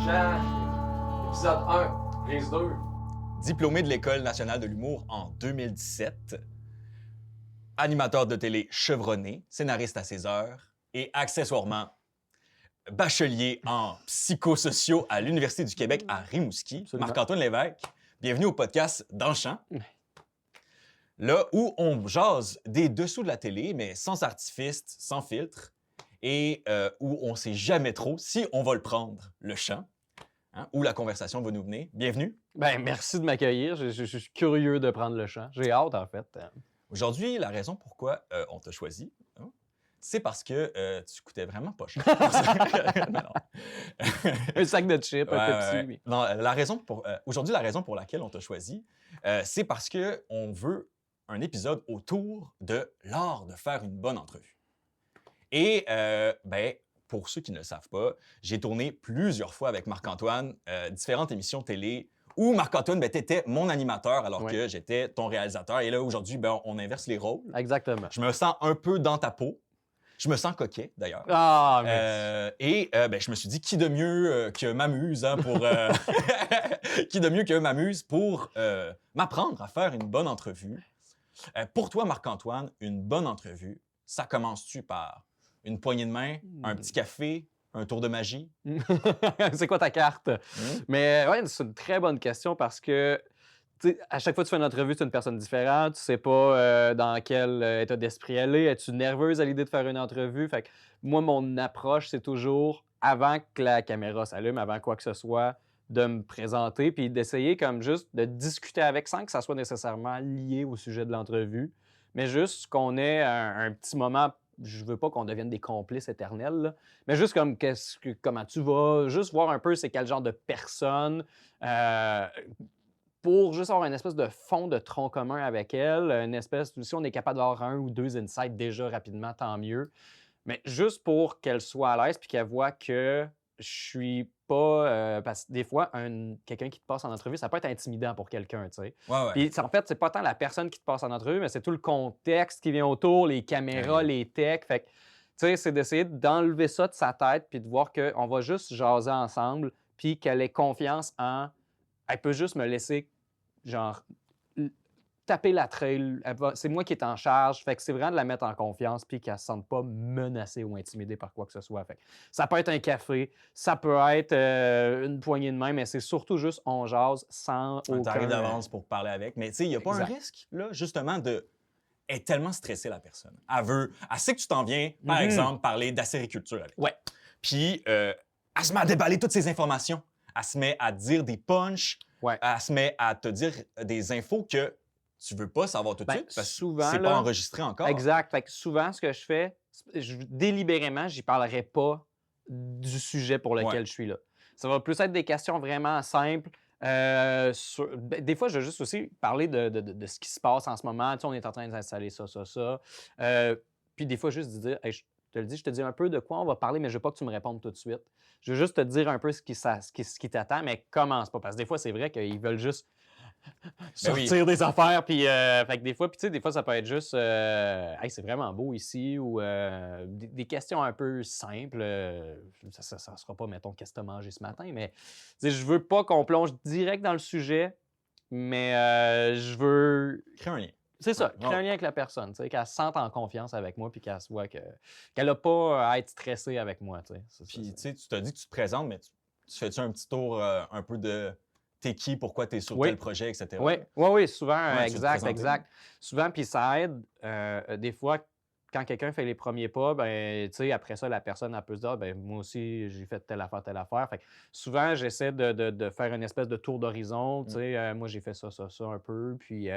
Chaque épisode 1, prise 2. Diplômé de l'École nationale de l'humour en 2017, animateur de télé chevronné, scénariste à ses heures et accessoirement bachelier en psychosociaux à l'Université du Québec à Rimouski, Absolument. Marc-Antoine Lévesque. Bienvenue au podcast Dans le champ. Là où on jase des dessous de la télé, mais sans artifice, sans filtre, et où on ne sait jamais trop si on va le prendre, le champ, hein, où la conversation va nous mener. Bienvenue. Ben, merci de m'accueillir. Je suis curieux de prendre le champ. J'ai hâte, en fait. Aujourd'hui, la raison pourquoi on t'a choisi, hein, c'est parce que tu coûtais vraiment pas cher. Non, non. Un sac de chips, un Ouais, Pepsi. ouais. Oui. Non, aujourd'hui, la raison pour laquelle on t'a choisi, c'est parce qu'on veut un épisode autour de l'art de faire une bonne entrevue. Et, pour ceux qui ne le savent pas, j'ai tourné plusieurs fois avec Marc-Antoine différentes émissions télé où Marc-Antoine, t'étais mon animateur alors Ouais. que j'étais ton réalisateur. Et là, aujourd'hui, on inverse les rôles. Exactement. Je me sens un peu dans ta peau. Je me sens coquet, d'ailleurs. Ah, mais... Je me suis dit, qui de mieux que m'amuse pour... qui de mieux que m'amuse pour m'apprendre à faire une bonne entrevue. Pour toi, Marc-Antoine, une bonne entrevue, ça commence-tu par une poignée de main, un petit café, un tour de magie? c'est quoi ta carte? Mais ouais, c'est une très bonne question parce que tu sais, à chaque fois que tu fais une entrevue, c'est une personne différente. Tu sais pas dans quel état d'esprit elle est. Es-tu nerveuse à l'idée de faire une entrevue? Fait que moi, mon approche, c'est toujours, avant que la caméra s'allume, avant quoi que ce soit, de me présenter puis d'essayer comme juste de discuter avec sans que ça soit nécessairement lié au sujet de l'entrevue, mais juste qu'on ait un petit moment. Je veux pas qu'on devienne des complices éternels, là, mais juste comme comment tu vas, juste voir un peu c'est quel genre de personne, pour juste avoir une espèce de fond de tronc commun avec elle, une espèce, si on est capable d'avoir un ou deux insights déjà rapidement, tant mieux. Mais juste pour qu'elle soit à l'aise puis qu'elle voit que je suis pas... parce que des fois, quelqu'un qui te passe en entrevue, ça peut être intimidant pour quelqu'un, tu sais. Ouais. Puis en fait, c'est pas tant la personne qui te passe en entrevue, mais c'est tout le contexte qui vient autour, les caméras, les techs. Fait que, tu sais, c'est d'essayer d'enlever ça de sa tête puis de voir qu'on va juste jaser ensemble puis qu'elle ait confiance en... Elle peut juste me laisser, genre, taper la trail. C'est moi qui est en charge. Fait que c'est vraiment de la mettre en confiance puis qu'elle ne se sente pas menacée ou intimidée par quoi que ce soit. Fait que ça peut être un café, ça peut être une poignée de main, mais c'est surtout juste on jase sans aucun... T'arrives d'avance pour parler avec. Mais tu sais, il n'y a pas un Exact. risque, là, justement, de... Elle est tellement stressée, la personne. Elle sait que tu t'en viens, par exemple, parler d'acériculture avec. Ouais. Puis, elle se met à déballer toutes ces informations. Elle se met à dire des punchs. Ouais. Elle se met à te dire des infos que tu veux pas savoir tout de suite parce que souvent, c'est là, pas enregistré encore. Exact. Fait que souvent, ce que je fais, délibérément, j'y parlerai pas du sujet pour lequel je suis là. Ça va plus être des questions vraiment simples. Des fois, je vais juste aussi parler de ce qui se passe en ce moment. Tu sais, on est en train d'installer ça. Puis des fois, juste dire, hey, je te dis un peu de quoi on va parler, mais je veux pas que tu me répondes tout de suite. Je veux juste te dire un peu ce qui t'attend, mais commence pas. Parce que des fois, c'est vrai qu'ils veulent juste sortir des affaires. Puis, fait que des fois, ça peut être juste hey, c'est vraiment beau ici ou des questions un peu simples. Ça sera pas, mettons, qu'est-ce que tu as mangé ce matin, mais je veux pas qu'on plonge direct dans le sujet, mais je veux. Crée un lien. C'est ça, créer un lien avec la personne, qu'elle se sente en confiance avec moi puis qu'elle se voit qu'elle n'a pas à être stressée avec moi. Puis, tu sais, tu t'as dit que tu te présentes, mais tu fais-tu un petit tour un peu de t'es qui, pourquoi t'es sur tel projet, etc. Oui, souvent, Ouais, exact. Souvent, puis ça aide. Des fois, quand quelqu'un fait les premiers pas, ben, tu sais, après ça, la personne, elle peut se dire, ben, moi aussi, j'ai fait telle affaire. Fait que souvent, j'essaie de faire une espèce de tour d'horizon. Tu sais, moi, j'ai fait ça un peu. Puis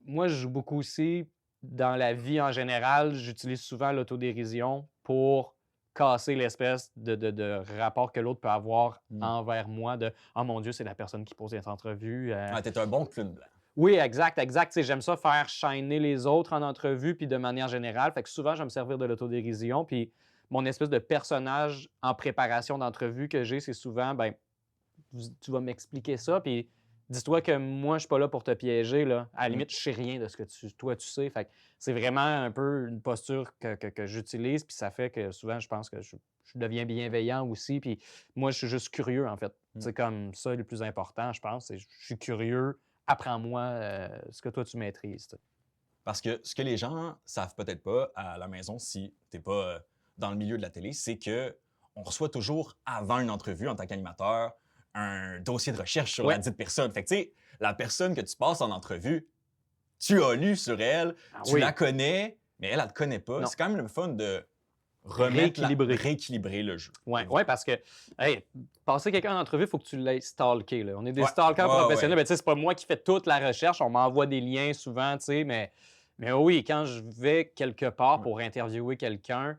moi, je joue beaucoup aussi dans la vie en général. J'utilise souvent l'autodérision pour casser l'espèce de rapport que l'autre peut avoir envers moi de « Oh mon Dieu, c'est la personne qui pose cette entrevue. » T'es un bon clown blanc. Oui, exact. Tu sais, j'aime ça faire shiner les autres en entrevue puis de manière générale. Fait que souvent, je vais me servir de l'autodérision. Puis mon espèce de personnage en préparation d'entrevue que j'ai, c'est souvent, ben, tu vas m'expliquer ça. Puis dis-toi que moi, je suis pas là pour te piéger, là. À la limite, je sais rien de ce que toi, tu sais. Fait que c'est vraiment un peu une posture que j'utilise, puis ça fait que souvent, je pense que je deviens bienveillant aussi, puis moi, je suis juste curieux, en fait. C'est comme ça le plus important, je pense, c'est je suis curieux, apprends-moi ce que toi, tu maîtrises, tu sais. Parce que ce que les gens savent peut-être pas à la maison, si tu n'es pas dans le milieu de la télé, c'est que on reçoit toujours, avant une entrevue en tant qu'animateur, un dossier de recherche sur la dite personne. Fait que, tu sais, la personne que tu passes en entrevue, tu as lu sur elle, tu la connais, mais elle ne te connaît pas. Non. C'est quand même le fun de rééquilibrer le jeu. Oui, parce que, hey, passer quelqu'un en entrevue, il faut que tu l'aies stalké, là. On est des Ouais. stalkers Ouais, professionnels. ouais. Mais tu sais, c'est pas moi qui fais toute la recherche. On m'envoie des liens souvent, tu sais, mais oui, quand je vais quelque part pour interviewer quelqu'un,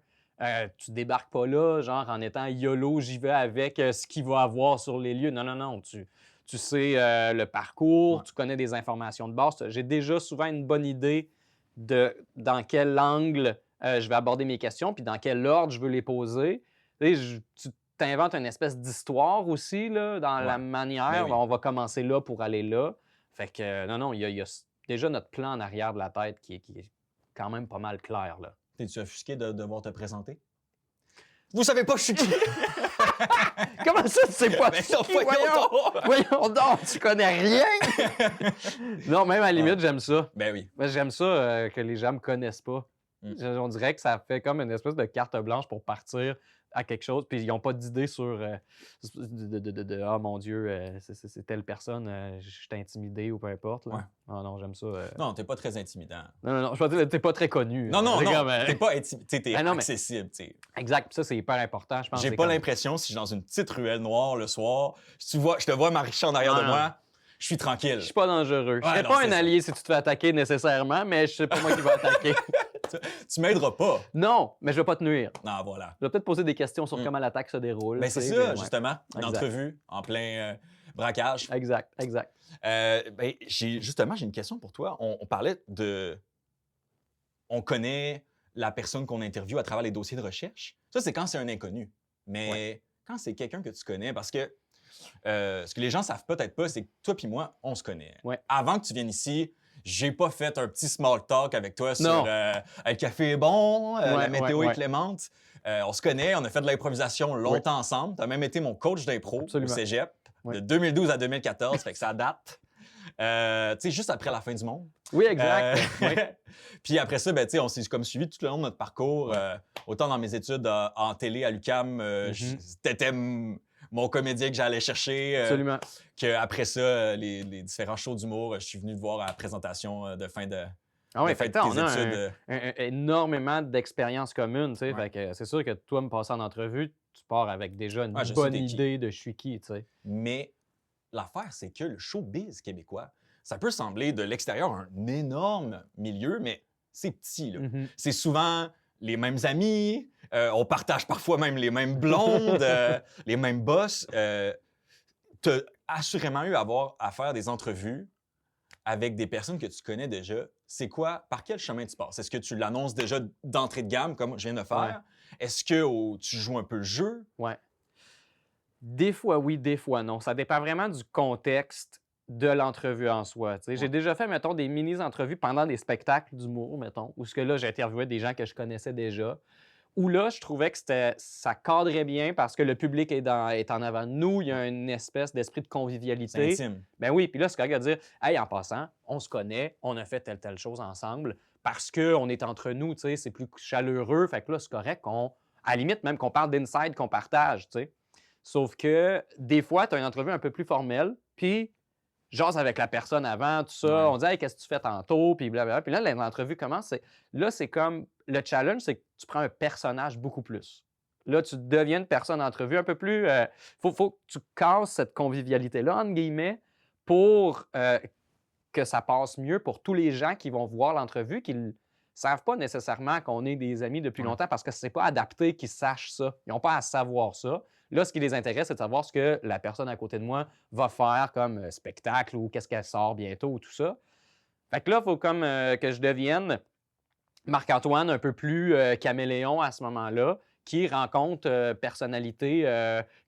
tu débarques pas là, genre en étant YOLO, j'y vais avec ce qu'il va avoir sur les lieux. Non, non, non. Tu sais le parcours, tu connais des informations de base. J'ai déjà souvent une bonne idée de dans quel angle je vais aborder mes questions, puis dans quel ordre je veux les poser. Tu sais, tu t'inventes une espèce d'histoire aussi, là, dans la manière. Ben oui. On va commencer là pour aller là. Fait que, non, il y a déjà notre plan en arrière de la tête qui est quand même pas mal clair, là. T'es-tu offusqué de devoir te présenter? Vous savez pas, je suis qui? Comment ça, tu sais pas? Ben qui? non, Voyons donc, tu connais rien! Non, même à la limite, j'aime ça. Ben oui. Moi, j'aime ça que les gens me connaissent pas. On dirait que ça fait comme une espèce de carte blanche pour partir à quelque chose, puis ils n'ont pas d'idée sur ah mon Dieu, c'est telle personne, je suis intimidé ou peu importe. Là. Ouais. Ah non, j'aime ça. Non, t'es pas très intimidant. Non, je veux dire, t'es pas très connu. Non, C'est non, comme, t'es pas intimidant, t'es Ah non, mais- accessible, tu sais. Exact, puis ça, c'est hyper important, je pense. J'ai c'est pas comme- l'impression, si je suis dans une petite ruelle noire le soir, si je te vois marcher en arrière Non, de non. moi, je suis tranquille. Je suis pas dangereux. Je Ouais, serais non, pas c'est un ça. allié si tu te fais attaquer nécessairement, mais je sais pas moi qui va attaquer. Tu m'aideras pas. Non, mais je vais pas te nuire. Non, voilà. Je vais peut-être poser des questions sur comment l'attaque se déroule. Ben c'est tu sais, ça, mais ouais. justement. Une Exact. entrevue en plein braquage. Exact. Ben, j'ai une question pour toi. On parlait de... On connaît la personne qu'on interviewe à travers les dossiers de recherche. Ça, c'est quand c'est un inconnu. Mais quand c'est quelqu'un que tu connais, parce que ce que les gens savent peut-être pas, c'est que toi puis moi, on se connaît. Ouais. Avant que tu viennes ici, j'ai pas fait un petit small talk avec toi sur Non. le café est bon, la météo ouais. est clémente. On se connaît, on a fait de l'improvisation longtemps ensemble. Tu as même été mon coach d'impro au Absolument. cégep Ouais. de 2012 à 2014, fait que ça date. Tu sais, juste après la fin du monde. Oui, exact. Oui. Puis après ça, ben, tu sais, on s'est comme suivi tout le long de notre parcours. Autant dans mes études en télé à l'UQAM, t'étais mon comédien que j'allais chercher. Absolument. Qu'après ça, les différents shows d'humour, je suis venu te voir à la présentation de fin de, Ah oui, de fin fait de que on tes a études. énormément d'expériences communes, tu sais. Ouais. Fait que c'est sûr que toi, me passer en entrevue, tu pars avec déjà une Ah, je sais bonne t'es qui. idée de je suis qui, tu sais. Mais l'affaire, c'est que le showbiz québécois, ça peut sembler de l'extérieur un énorme milieu, mais c'est petit, là. Mhm. C'est souvent les mêmes amis, on partage parfois même les mêmes blondes, les mêmes boss. Tu as assurément eu à faire des entrevues avec des personnes que tu connais déjà. C'est quoi, par quel chemin tu passes? Est-ce que tu l'annonces déjà d'entrée de gamme, comme je viens de faire? Est-ce que tu joues un peu le jeu? Ouais. Des fois oui, des fois non. Ça dépend vraiment du contexte de l'entrevue en soi. Tu sais. J'ai déjà fait, mettons, des mini-entrevues pendant des spectacles d'humour, mettons, où ce que là, j'interviewais des gens que je connaissais déjà. Où là, je trouvais que ça cadrait bien parce que le public est en avant de nous. Il y a une espèce d'esprit de C'est convivialité. intime. Ben oui, puis là, c'est correct de dire, hey, en passant, on se connaît, on a fait telle chose ensemble parce qu'on est entre nous, tu sais, c'est plus chaleureux. Fait que là, c'est correct à la limite, même qu'on parle d'inside, qu'on partage, tu sais. Sauf que des fois, tu as une entrevue un peu plus formelle, puis jase avec la personne avant, tout ça. Ouais. On dit, hey, qu'est-ce que tu fais tantôt, puis blablabla. Puis là, l'entrevue commence. Là, c'est comme le challenge, c'est que tu prends un personnage beaucoup plus. Là, tu deviens une personne d'entrevue un peu plus. Faut que tu casses cette convivialité-là, entre guillemets, pour que ça passe mieux pour tous les gens qui vont voir l'entrevue, qui ne savent pas nécessairement qu'on est des amis depuis longtemps parce que c'est pas adapté qu'ils sachent ça. Ils n'ont pas à savoir ça. Là, ce qui les intéresse, c'est de savoir ce que la personne à côté de moi va faire comme spectacle ou qu'est-ce qu'elle sort bientôt ou tout ça. Fait que là, il faut comme que je devienne Marc-Antoine un peu plus caméléon à ce moment-là, qui rencontre personnalité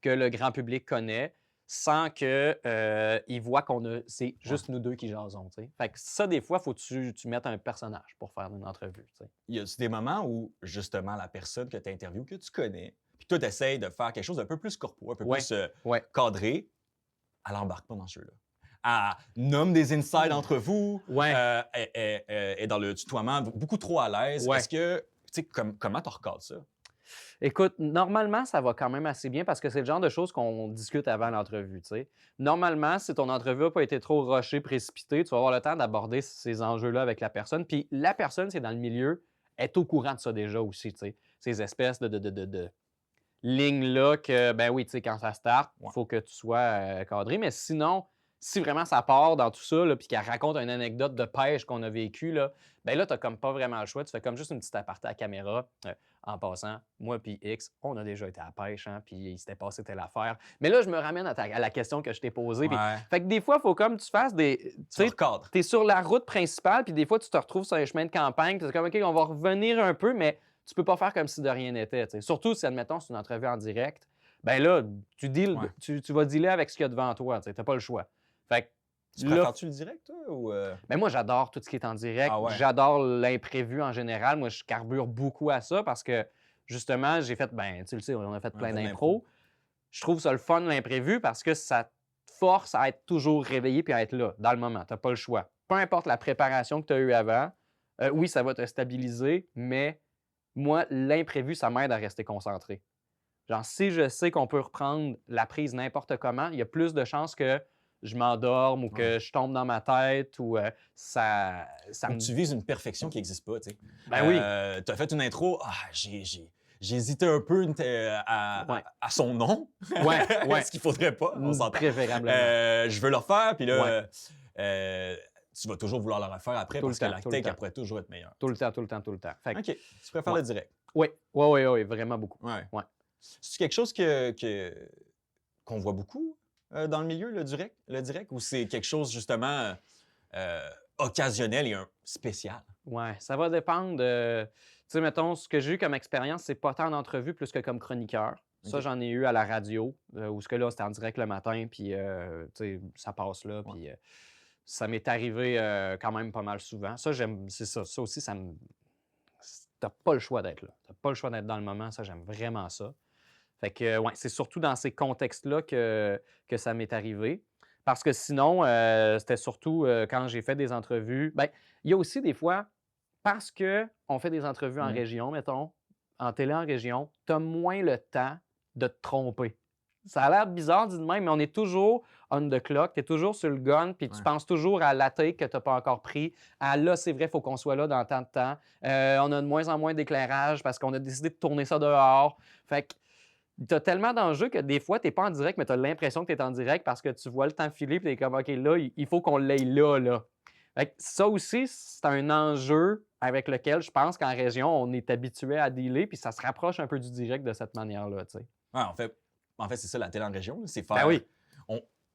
que le grand public connaît, sans qu'ils voient c'est juste nous deux qui jasons, tu sais. Fait que ça, des fois, faut que tu mettes un personnage pour faire une entrevue, tu sais. Y a-tu des moments où, justement, la personne que tu interviews, que tu connais, puis toi, tu essaies de faire quelque chose d'un peu plus corpo, un peu Ouais, plus ouais. cadré, elle embarque pas dans ce jeu-là. Elle nomme des insides entre vous, Ouais. elle est dans le tutoiement beaucoup trop à l'aise. Ouais. Est-ce que, tu sais, comment tu recadres ça? Écoute, normalement, ça va quand même assez bien parce que c'est le genre de choses qu'on discute avant l'entrevue, tu sais. Normalement, si ton entrevue n'a pas été trop rushée, précipitée, tu vas avoir le temps d'aborder ces enjeux-là avec la personne. Puis la personne, c'est dans le milieu, est au courant de ça déjà aussi, tu sais. Ces espèces de lignes-là que, ben oui, tu sais, quand ça start, il Ouais. faut que tu sois cadré. Mais sinon, si vraiment ça part dans tout ça, là, puis qu'elle raconte une anecdote de pêche qu'on a vécue, là, ben là, tu n'as comme pas vraiment le choix. Tu fais comme juste une petite aparté à caméra. En passant, moi puis X, on a déjà été à la pêche, hein, puis il s'était passé telle affaire. Mais là, je me ramène à la question que je t'ai posée. Puis, Ouais. fait que des fois, il faut comme tu fasses des. Tu Tu sais, recadres. tu es sur la route principale, puis des fois, tu te retrouves sur un chemin de campagne. Tu es comme, OK, on va revenir un peu, mais tu peux pas faire comme si de rien n'était. Tu sais. Surtout si, admettons, c'est une entrevue en direct. Ben là, Ouais. tu vas dealer avec ce qu'il y a devant toi. Tu n'as pas le choix. Fait que Tu là, préfères-tu le direct, toi, ou... ben moi, j'adore tout ce qui est en direct. Ah ouais? J'adore l'imprévu en général. Moi, je carbure beaucoup à ça parce que, justement, j'ai fait, ben, tu le sais, on a fait On a plein fait de d'impro. Je trouve ça le fun, l'imprévu, parce que ça te force à être toujours réveillé puis à être là, dans le moment. Tu n'as pas le choix. Peu importe la préparation que tu as eue avant, oui, ça va te stabiliser, mais moi, l'imprévu, ça m'aide à rester concentré. Genre, si je sais qu'on peut reprendre la prise n'importe comment, il y a plus de chances que je m'endorme ou que Ouais. je tombe dans ma tête ou ça Ou me... tu vises une perfection qui n'existe pas, tu sais. Ben oui. Tu as fait une intro, j'ai hésité un peu Ouais. à son nom. Ouais, ouais. Ce qu'il faudrait pas, on s'entend. Préférablement. Je veux le refaire, puis là, Ouais. tu vas toujours vouloir le refaire après Tout le parce que temps, la tout le take, temps. elle pourrait toujours être meilleure. Tout le temps, tout le temps, tout le temps. Fait que, OK, tu préfères Ouais. le direct. oui, oui, oui, oui, vraiment beaucoup. Ouais. Ouais. C'est quelque chose qu'on voit beaucoup dans le milieu, le direct, ou c'est quelque chose, justement, occasionnel et spécial? Ouais, ça va dépendre de... Tu sais, mettons, ce que j'ai eu comme expérience, c'est pas tant en entrevue plus que comme chroniqueur. Ça, OK. j'en ai eu à la radio, où ce que là, c'était en direct le matin, puis, tu sais, ça passe là, puis ça m'est arrivé quand même pas mal souvent. Ça, j'aime, c'est ça. Ça aussi, ça me... T'as pas le choix d'être là. T'as pas le choix d'être dans le moment. Ça, j'aime vraiment ça. Fait que, ouais, c'est surtout dans ces contextes-là que ça m'est arrivé. Parce que sinon, c'était surtout quand j'ai fait des entrevues. Bien, il y a aussi des fois, parce qu'on fait des entrevues en Mhm. région, mettons, en télé en région, tu as moins le temps de te tromper. Ça a l'air bizarre dit de même, mais on est toujours on the clock, tu es toujours sur le gun, puis tu Ouais. penses toujours à la take que tu n'as pas encore pris. À là, c'est vrai, il faut qu'on soit là dans tant de temps. On a de moins en moins d'éclairage parce qu'on a décidé de tourner ça dehors. Fait que tu as tellement d'enjeux que des fois, tu n'es pas en direct, mais tu as l'impression que tu es en direct parce que tu vois le temps filer et tu es comme OK, là, il faut qu'on l'aille là. Fait que ça aussi, c'est un enjeu avec lequel je pense qu'en région, on est habitué à dealer, puis ça se rapproche un peu du direct de cette manière-là, tu sais. Ouais, en fait c'est ça, la télé en région, là, c'est faire... Ben oui.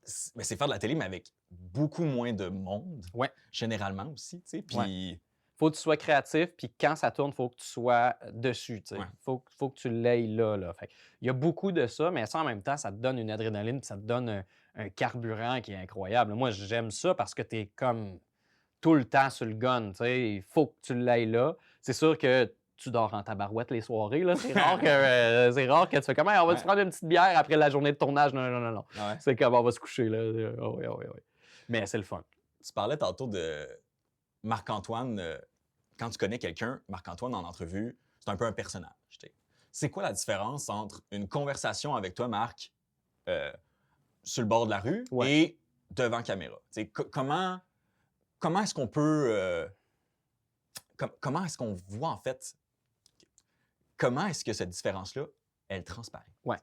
c'est faire de la télé, mais avec beaucoup moins de monde, Ouais. généralement aussi, tu sais, puis... Ouais. Faut que tu sois créatif, puis quand ça tourne, il faut que tu sois dessus. Il Ouais. faut que tu l'aies là. Fait il y a beaucoup de ça, mais ça, en même temps, ça te donne une adrénaline, puis ça te donne un carburant qui est incroyable. Moi, j'aime ça parce que tu es comme tout le temps sur le gun. Il faut que tu l'aies là. C'est sûr que tu dors en tabarouette les soirées. Là. C'est rare que tu fais comme on va-tu prendre une petite bière après la journée de tournage? Non. Ah ouais. C'est comme on va se coucher. Là. Oui. Mais c'est le fun. Tu parlais tantôt de Marc-Antoine. Quand tu connais quelqu'un, Marc-Antoine, en entrevue, c'est un peu un personnage. Tu sais. C'est quoi la différence entre une conversation avec toi, Marc, sur le bord de la rue et devant caméra? Tu sais, comment est-ce qu'on peut... comment est-ce qu'on voit, en fait... Comment est-ce que cette différence-là, elle transparaît? Ouais.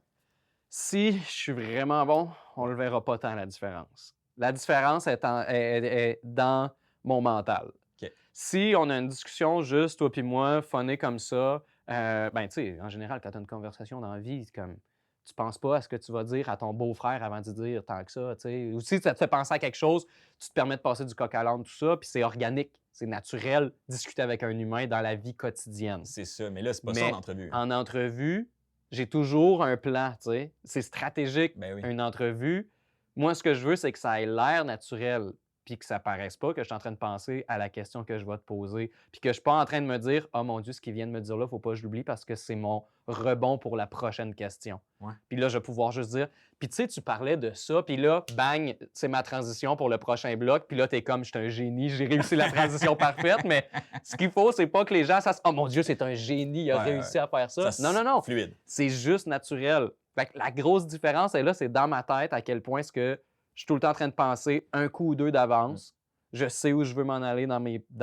Si je suis vraiment bon, on ne le verra pas tant, la différence. La différence est dans mon mental. OK. Si on a une discussion juste, toi puis moi, funny comme ça, ben tu sais, en général, quand tu as une conversation dans la vie, c'est comme, tu penses pas à ce que tu vas dire à ton beau-frère avant de dire tant que ça, tu sais. Ou si ça te fait penser à quelque chose, tu te permets de passer du coq à l'âne, tout ça, puis c'est organique, c'est naturel, discuter avec un humain dans la vie quotidienne. C'est ça, mais là, c'est pas ça en entrevue. En entrevue, j'ai toujours un plan, tu sais. C'est stratégique, Ben oui. une entrevue. Moi, ce que je veux, c'est que ça ait l'air naturel, puis que ça paraisse pas que je suis en train de penser à la question que je vais te poser, puis que je suis pas en train de me dire « Oh mon Dieu, ce qu'il vient de me dire là, faut pas que je l'oublie parce que c'est mon rebond pour la prochaine question. Ouais. » Puis là, je vais pouvoir juste dire « Puis tu sais, tu parlais de ça, puis là, bang, c'est ma transition pour le prochain bloc, puis là, t'es comme « Je suis un génie, j'ai réussi la transition parfaite. » Mais ce qu'il faut, c'est pas que les gens sachent « Oh mon Dieu, c'est un génie, il a réussi à faire ça. » Non, non, non. Fluide. C'est juste naturel. Fait que la grosse différence est là, c'est dans ma tête à quel point est-ce que je suis tout le temps en train de penser un coup ou deux d'avance. Je sais où je veux m'en aller dans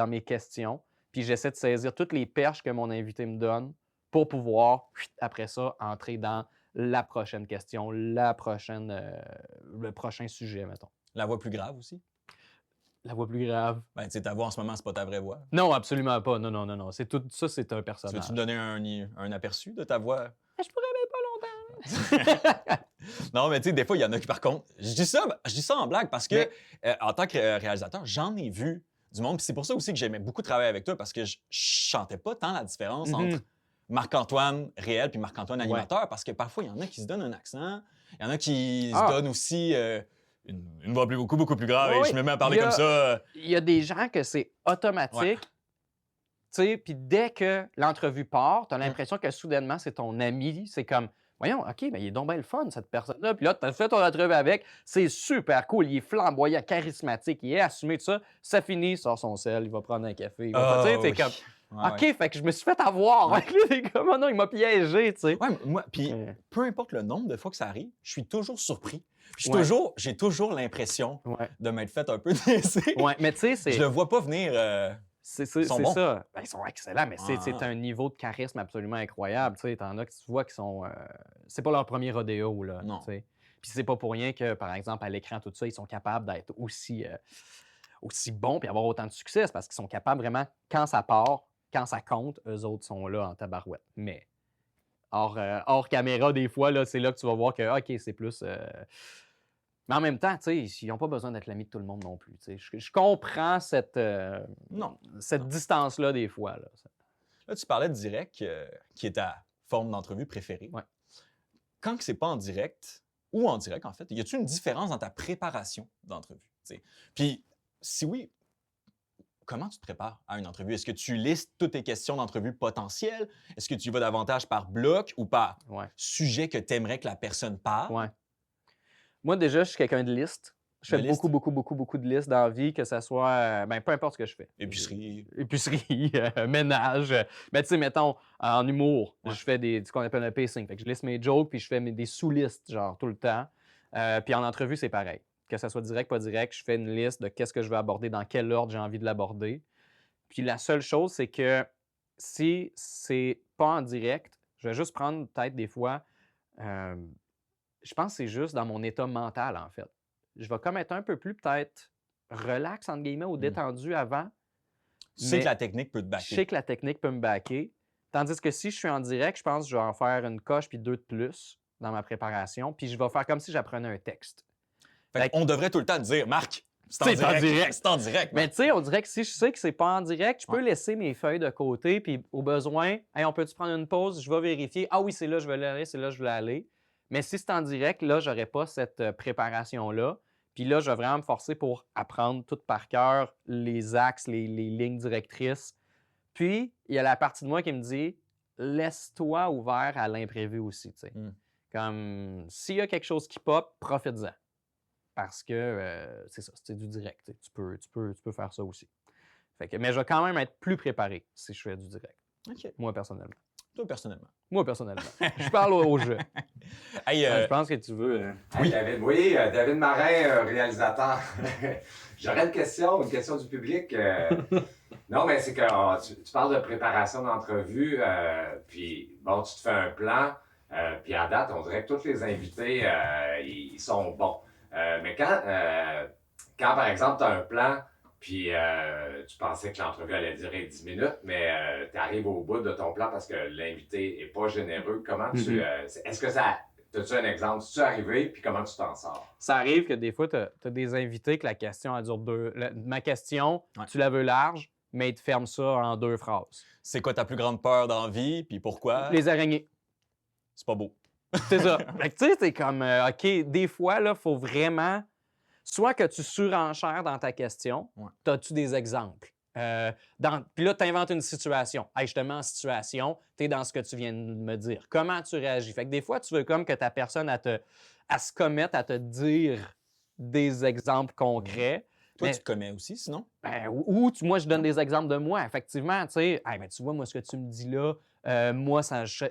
mes questions. Puis j'essaie de saisir toutes les perches que mon invité me donne pour pouvoir, après ça, entrer dans la prochaine question, le prochain sujet, mettons. La voix plus grave aussi? La voix plus grave. Ben, tu sais, ta voix en ce moment, c'est pas ta vraie voix. Non, absolument pas. Non, non, non, non. C'est tout ça, c'est un Tu personnage. veux-tu me donner un aperçu de ta voix? Je pourrais même pas longtemps. Non, mais tu sais, des fois, il y en a qui, par contre, je dis ça en blague parce que, en tant que réalisateur, j'en ai vu du monde. Puis c'est pour ça aussi que j'aimais beaucoup travailler avec toi parce que je chantais pas tant la différence entre Marc-Antoine réel puis Marc-Antoine animateur parce que parfois, il y en a qui se donnent un accent, il y en a qui se donnent aussi une voix beaucoup plus grave et je me mets à parler comme ça. Il y a des gens que c'est automatique. Tu sais, puis dès que l'entrevue part, tu as l'impression que soudainement, c'est ton ami. C'est comme, voyons, OK, mais il est donc bien le fun, cette personne-là. Puis là, tu as fait ton entrevue avec. C'est super cool. Il est flamboyant, charismatique. Il est assumé, tout ça. Ça finit, il sort son sel, il va prendre un café. Il va tu sais, t'es comme, OK, fait que je me suis fait avoir. Là, t'es comme, oh non, il m'a piégé, tu sais. Ouais, moi, puis peu importe le nombre de fois que ça arrive, je suis toujours surpris. Puis Ouais. j'ai toujours l'impression de m'être fait un peu niaiser. Ouais, mais tu sais, c'est. Je le vois pas venir. C'est sont bons. ça. Ben, ils sont excellents, mais c'est un niveau de charisme absolument incroyable. Tu sais, t'en as que tu vois qui sont. C'est pas leur premier rodéo, là. Non. Tu sais. Puis c'est pas pour rien que, par exemple, à l'écran, tout ça, ils sont capables d'être aussi bons puis avoir autant de succès. C'est parce qu'ils sont capables vraiment, quand ça part, quand ça compte, eux autres sont là en tabarouette. Mais hors caméra, des fois, là, c'est là que tu vas voir que, OK, c'est plus. Mais en même temps, tu sais, ils n'ont pas besoin d'être l'ami de tout le monde non plus. Tu sais. Je comprends cette distance-là des fois. Là. Là, tu parlais de direct, qui est ta forme d'entrevue préférée. Ouais. Quand c'est pas en direct, ou en direct, en fait, y a-t-il une différence dans ta préparation d'entrevue? T'sais? Puis, si oui, comment tu te prépares à une entrevue? Est-ce que tu listes toutes tes questions d'entrevue potentielles? Est-ce que tu y vas davantage par bloc ou par sujet que tu aimerais que la personne parle? Ouais. Moi, déjà, je suis quelqu'un de liste. Je fais beaucoup de listes dans la vie, que ce soit, peu importe ce que je fais. Épicerie, ménage. Mais tu sais, mettons, en humour, je fais ce qu'on appelle un pacing. Fait que je liste mes jokes, puis je fais des sous-listes, genre, tout le temps. Puis en entrevue, c'est pareil. Que ce soit direct, pas direct, je fais une liste de qu'est-ce que je veux aborder, dans quel ordre j'ai envie de l'aborder. Puis la seule chose, c'est que si c'est pas en direct, je vais juste prendre peut-être des fois... je pense que c'est juste dans mon état mental, en fait. Je vais comme être un peu plus, peut-être, relax, entre guillemets, ou détendu avant. Tu sais que la technique peut te backer. Je sais que la technique peut me backer. Tandis que si je suis en direct, je pense que je vais en faire une coche puis 2 de plus dans ma préparation. Puis je vais faire comme si j'apprenais un texte. Fait on devrait tout le temps te dire, Marc, c'est en direct. C'est en direct. Mais tu sais, on dirait que si je sais que c'est pas en direct, je peux laisser mes feuilles de côté. Puis au besoin, hey, on peut-tu prendre une pause? Je vais vérifier. Ah oui, c'est là, je vais aller, c'est là, je vais aller. Mais si c'est en direct, là, je n'aurai pas cette préparation-là. Puis là, je vais vraiment me forcer pour apprendre tout par cœur, les axes, les lignes directrices. Puis, il y a la partie de moi qui me dit, laisse-toi ouvert à l'imprévu aussi. Tu sais. Comme, s'il y a quelque chose qui pop, profite-en. Parce que c'est ça, c'est du direct. Tu peux faire ça aussi. Fait que, mais je vais quand même être plus préparé si je fais du direct. Okay. Moi, personnellement. Toi, personnellement. Moi, personnellement. Je parle au jeu. Hey, je pense que tu veux... Oui, David Marin, réalisateur. J'aurais une question du public. Non, mais c'est que tu parles de préparation d'entrevue, puis bon, tu te fais un plan, puis à date, on dirait que tous les invités, ils sont bons. Mais quand, par exemple, tu as un plan, puis tu pensais que l'entrevue allait durer 10 minutes, mais tu arrives au bout de ton plan parce que l'invité n'est pas généreux. Comment tu... est-ce que ça... As-tu un exemple? Es-tu arrivé, puis comment tu t'en sors? Ça arrive que des fois, tu as des invités que la question, elle dure ma question, tu la veux large, mais ils te ferment ça en 2 phrases. C'est quoi ta plus grande peur dans la vie, puis pourquoi? Les araignées. C'est pas beau. C'est ça. Fait que tu sais, c'est comme, OK, des fois, là, il faut vraiment, soit que tu surenchères dans ta question, Ouais. as-tu des exemples? Puis là, tu inventes une situation. Hey, je te mets en situation, tu es dans ce que tu viens de me dire. Comment tu réagis? Fait que des fois, tu veux comme que ta personne, à se commettre à te dire des exemples concrets. Toi, Mais tu te commets aussi, sinon? ben, moi, je donne des exemples de moi. Effectivement, tu sais, hey, ben, tu vois, moi, ce que tu me dis là, moi,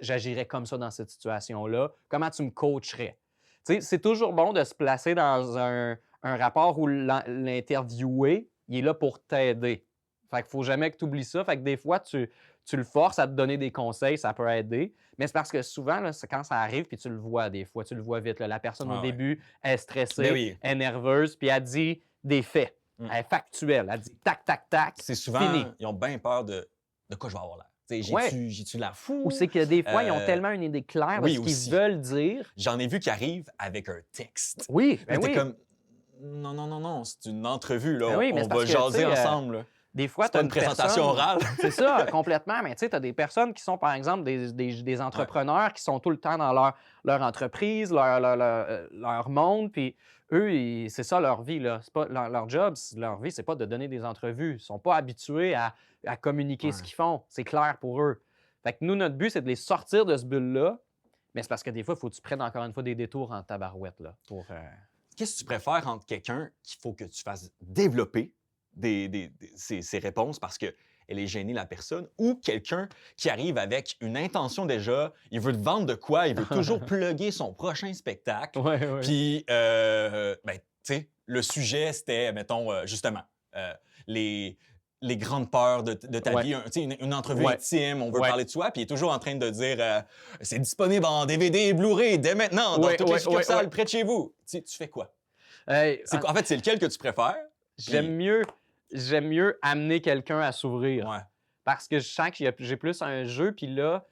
j'agirais comme ça dans cette situation-là. Comment tu me coacherais? Tu sais, c'est toujours bon de se placer dans un rapport où l'interviewé, il est là pour t'aider. Fait qu'il faut jamais que tu oublies ça. Fait que des fois, tu le forces à te donner des conseils, ça peut aider. Mais c'est parce que souvent, là, c'est quand ça arrive, puis tu le vois des fois, tu le vois vite. Là, la personne, au Ouais. début, est Ben stressée, oui. est nerveuse, puis elle dit des faits. Mm. Elle est factuelle. Elle dit tac, tac, tac. C'est souvent, Fini. ils ont bien peur de quoi je vais avoir l'air. Tu sais, Ouais. j'ai-tu l'air fou? Ou c'est que des fois, ils ont Euh, tellement une idée claire de oui, ce qu'ils aussi. veulent dire. J'en ai vu qui arrivent avec un texte. Oui, Là, ben t'es oui. comme, non, c'est une entrevue, là. Ben oui, mais On c'est parce va que, jaser tu sais, ensemble, là. Des fois, C'est tu pas as une présentation orale. C'est ça, complètement. Mais tu sais, tu as des personnes qui sont, par exemple, des entrepreneurs qui sont tout le temps dans leur entreprise, leur monde. Puis eux, c'est ça leur vie. Là. C'est pas, leur job, leur vie, c'est pas de donner des entrevues. Ils sont pas habitués à communiquer ce Ouais. qu'ils font. C'est clair pour eux. Fait que nous, notre but, c'est de les sortir de ce bulle-là. Mais c'est parce que des fois, il faut que tu prennes encore une fois des détours en tabarouette. Là, pour, Qu'est-ce que tu préfères entre quelqu'un qu'il faut que tu fasses développer ses réponses parce qu'elle est gênée, la personne, ou quelqu'un qui arrive avec une intention déjà, il veut te vendre de quoi, il veut toujours plugger son prochain spectacle. Ouais, ouais. Puis, ben, tu sais, le sujet, c'était, mettons, justement, les grandes peurs de ta Ouais. vie, tu sais, une entrevue Ouais. intime, on veut Ouais. parler de soi, puis il est toujours en train de dire c'est disponible en DVD et Blu-ray dès maintenant dans Ouais, toutes les ouais, succursales ouais. près de chez vous. Tu fais quoi? Hey, En fait, c'est lequel que tu préfères? J'aime mieux amener quelqu'un à s'ouvrir. Ouais. Parce que je sens que j'ai plus un jeu, puis là,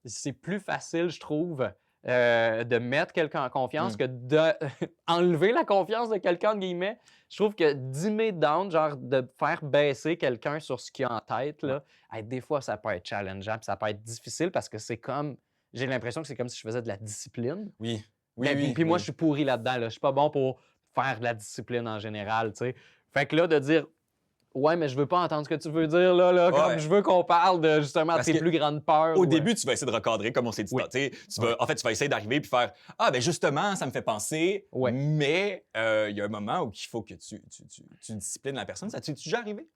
c'est plus facile, je trouve, de mettre quelqu'un en confiance que d'enlever la confiance de quelqu'un, entre guillemets. Je trouve que dimmer down, genre de faire baisser quelqu'un sur ce qu'il a en tête, là, hey, des fois, ça peut être challengeant, puis ça peut être difficile parce que c'est comme, j'ai l'impression que c'est comme si je faisais de la discipline. Oui. Puis moi, je suis pourri là-dedans. Là. Je suis pas bon pour faire de la discipline en général, tu sais. Fait que là, de dire ouais, mais je veux pas entendre ce que tu veux dire, là, comme je veux qu'on parle de, justement, Parce tes que plus grandes peurs. Au début, tu vas essayer de recadrer, comme on s'est dit. Oui. En fait, tu vas essayer d'arriver puis faire ah, ben justement, ça me fait penser. Ouais. Mais il y a un moment où il faut que tu disciplines la personne. Ça t'est déjà arrivé?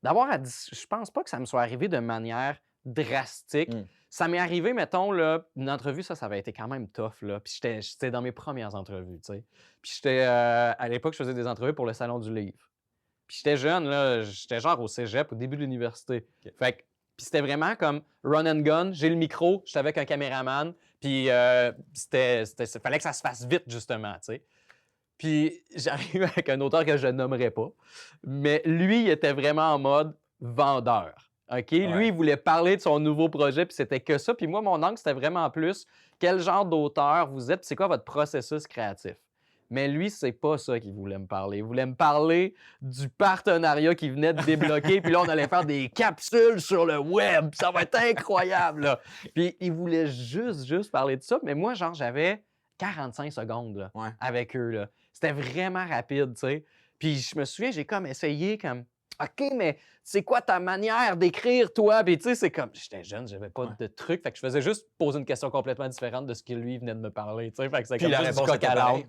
Je pense pas que ça me soit arrivé de manière drastique. Ça m'est arrivé, mettons, là, une entrevue, ça avait été quand même tough, là. Puis j'étais dans mes premières entrevues, tu sais. Puis à l'époque, je faisais des entrevues pour le Salon du Livre. Puis j'étais jeune, là, j'étais genre au cégep, au début de l'université. Okay. Fait que, puis c'était vraiment comme run and gun, j'ai le micro, j'étais avec un caméraman, puis fallait que ça se fasse vite, justement, tu sais. Puis j'arrive avec un auteur que je nommerai pas, mais lui, il était vraiment en mode vendeur. OK? Ouais. Lui, il voulait parler de son nouveau projet, puis c'était que ça. Puis moi, mon angle, c'était vraiment plus quel genre d'auteur vous êtes, puis c'est quoi votre processus créatif. Mais lui, c'est pas ça qu'il voulait me parler. Il voulait me parler du partenariat qui venait de débloquer, puis là, on allait faire des capsules sur le web, puis ça va être incroyable, là. Puis il voulait juste parler de ça, mais moi, genre, j'avais 45 secondes là, avec eux, là. C'était vraiment rapide, tu sais. Puis je me souviens, j'ai comme essayé comme OK, mais c'est quoi ta manière d'écrire, toi? Puis tu sais, c'est comme, j'étais jeune, j'avais pas de truc, fait que je faisais juste poser une question complètement différente de ce que lui venait de me parler, tu sais. Fait que c'est comme la juste du réponse coq à l'âne.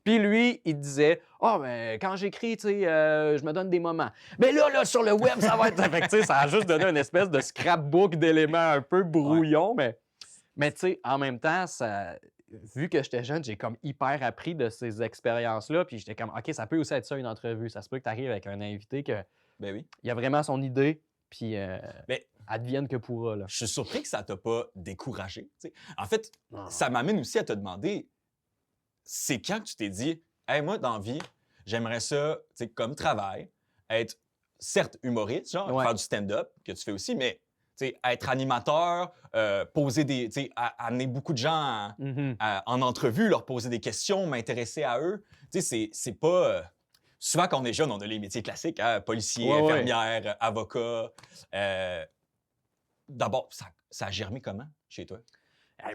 Puis lui, il disait « Ah, ben quand j'écris, tu sais, je me donne des moments. Mais là, sur le web, ça va être... » Fait que, tu sais, ça a juste donné une espèce de scrapbook d'éléments un peu brouillon, mais tu sais, en même temps, vu que j'étais jeune, j'ai comme hyper appris de ces expériences-là, puis j'étais comme « OK, ça peut aussi être ça, une entrevue. Ça se peut que tu arrives avec un invité que il a vraiment son idée, puis advienne que pourra. » Je suis surpris que ça t'a pas découragé. T'sais. En fait, ça m'amène aussi à te demander, c'est quand que tu t'es dit « Hey, moi, dans la vie, j'aimerais ça, comme travail, être certes humoriste, genre, faire du stand-up, que tu fais aussi, mais être animateur, amener beaucoup de gens en entrevue, leur poser des questions, m'intéresser à eux. C'est pas... souvent, quand on est jeune, on a les métiers classiques, hein, policier, infirmière, avocat. D'abord, ça a germé comment chez toi?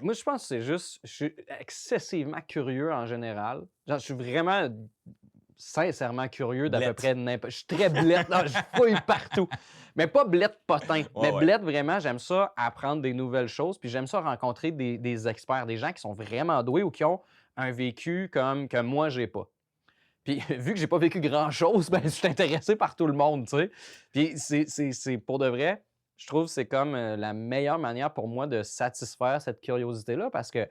Moi, je pense que c'est juste, je suis excessivement curieux en général. Genre, je suis vraiment sincèrement curieux d'à peu Blette. près n'importe. Je suis très blette, non, je fouille partout. Mais pas blette potin. Mais ouais. blette, vraiment, j'aime ça apprendre des nouvelles choses. Puis j'aime ça rencontrer des experts, des gens qui sont vraiment doués ou qui ont un vécu comme que moi, j'ai pas. Puis vu que j'ai pas vécu grand-chose, ben, je suis intéressé par tout le monde, tu sais. Puis c'est pour de vrai, je trouve que c'est comme la meilleure manière pour moi de satisfaire cette curiosité-là parce que